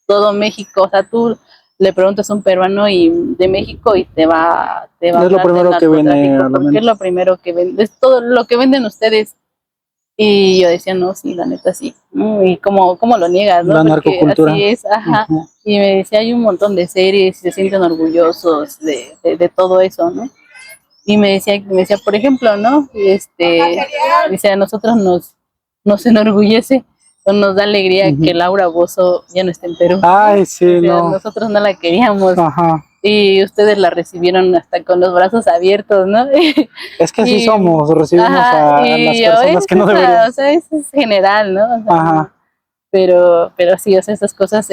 todo México, o sea, tú le preguntas a un peruano y de México y te va a Es lo hablar del primero que viene narcotráfico, a la porque es mente. lo primero que venden, es todo lo que venden ustedes. Y yo decía, no, sí, la neta sí, ¿no? Y cómo lo niegas, ¿no? La Porque narcocultura. así es, ajá. Ujú. Y me decía, hay un montón de series y se sienten orgullosos de todo eso, ¿no? Y me decía, por ejemplo, ¿no? Dice, a nosotros nos enorgullece o nos da alegría que Ujú. Laura Bozzo ya no esté en Perú, ¿no? Ay, O sí, sea, no. nosotros no la queríamos Ajá. y ustedes la recibieron hasta con los brazos abiertos, ¿no? Es que así Y, somos, recibimos ajá, a las y yo, personas que no o deberían. sea, eso es general, ¿no? O sea, no, Ajá. pero sí, o sea, esas cosas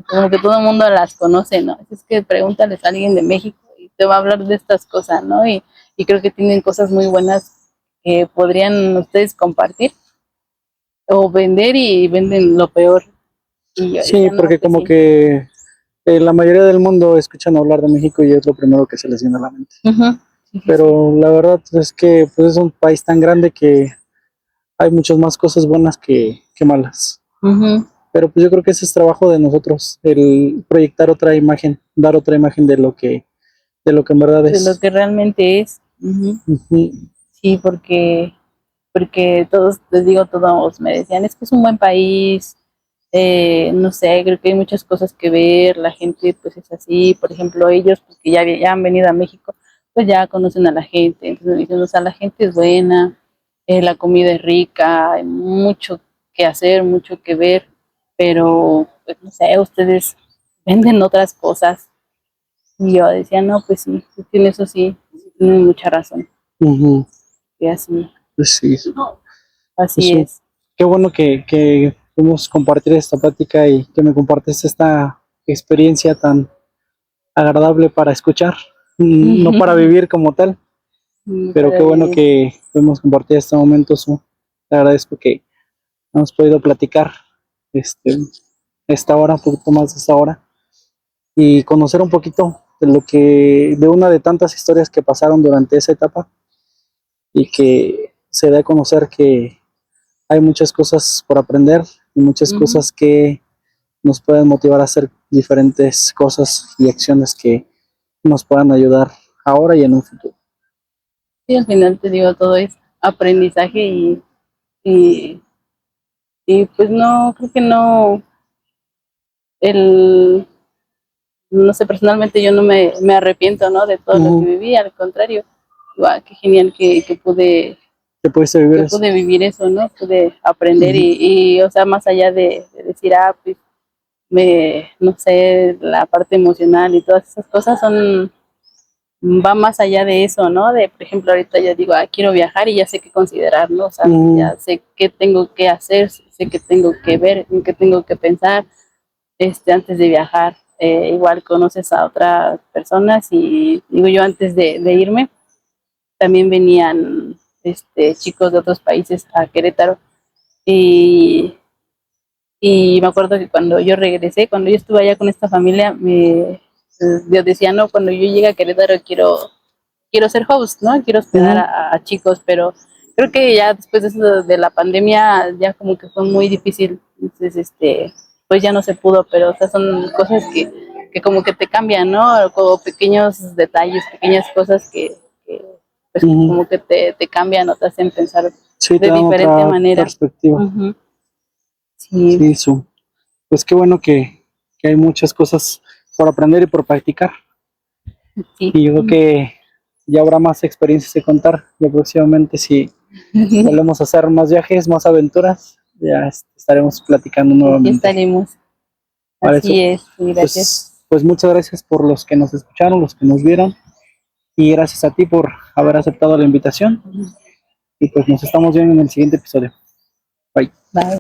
como que todo el mundo las conoce, ¿no? Es que pregúntales a alguien de México y te va a hablar de estas cosas, ¿no? Y creo que tienen cosas muy buenas que podrían ustedes compartir o vender y venden lo peor. Y yo Sí, decía, no, porque pues como sí. que la mayoría del mundo escuchan hablar de México y es lo primero que se les viene a la mente. Ujú. Sí, sí, sí. Pero la verdad es que pues, es un país tan grande que hay muchas más cosas buenas que malas. Ujú. Pero pues yo creo que ese es trabajo de nosotros, el proyectar otra imagen, dar otra imagen de lo que en verdad De lo es. que realmente es. Ujú. Ujú. Sí, porque todos, les digo, todos me decían, es que es un buen país, no sé, creo que hay muchas cosas que ver, la gente pues es así, por ejemplo, ellos pues, que ya han venido a México, pues ya conocen a la gente, entonces me dicen, o sea, la gente es buena, la comida es rica, hay mucho que hacer, mucho que ver, pero pues no sé, ustedes venden otras cosas. Y yo decía, no, pues sí, tiene eso sí, tiene mucha razón, Ujú. y así, Pues sí, pues así sí. es. Qué bueno que pudimos compartir esta plática y que me compartiste esta experiencia tan agradable para escuchar, no para vivir como tal, pero qué Para bueno vivir. que pudimos compartir este momento, Su. Te agradezco que hemos podido platicar este, esta hora, un poquito más de esta hora, y conocer un poquito de una de tantas historias que pasaron durante esa etapa y que se da a conocer que hay muchas cosas por aprender y muchas Ujú. cosas que nos pueden motivar a hacer diferentes cosas y acciones que nos puedan ayudar ahora y en un futuro. Sí, al final te digo, todo es aprendizaje y, y pues no, creo que no, el, no sé, personalmente yo no me arrepiento, ¿no? De todo lo que Ujú. viví, al contrario, guau, qué genial que Que pudiste vivir que eso. pude vivir eso, ¿no? Pude aprender Ujú. o sea, más allá de decir, pues no sé, la parte emocional y todas esas cosas va más allá de eso, ¿no? De, por ejemplo, ahorita ya digo, quiero viajar y ya sé qué considerar, ¿no? O sea, ya sé qué tengo que hacer, sé qué tengo que ver, en qué tengo que pensar, antes de viajar. Igual conoces a otras personas y digo yo, antes de irme, también venían, chicos de otros países a Querétaro y, y me acuerdo que cuando yo regresé, cuando yo estuve allá con esta familia, yo decía, no, cuando yo llegue a Querétaro quiero ser host, ¿no? Quiero hospedar a chicos, pero creo que ya después de eso de la pandemia ya como que fue muy difícil, entonces pues ya no se pudo, pero o sea, son cosas que como que te cambian, ¿no? Como pequeños detalles, pequeñas cosas que, pues como que te cambian o te hacen pensar Sí, te de dan diferente otra manera. perspectiva. Sí. Sí, pues qué bueno que hay muchas cosas por aprender y por practicar. Sí. Y yo creo que ya habrá más experiencias que contar. Y próximamente, si volvemos a hacer más viajes, más aventuras, ya estaremos platicando Aquí nuevamente. estaremos. Vale, Así es, y gracias. pues muchas gracias por los que nos escucharon, los que nos vieron. Y gracias a ti por haber aceptado la invitación. Y pues nos estamos viendo en el siguiente episodio. Bye. Bye.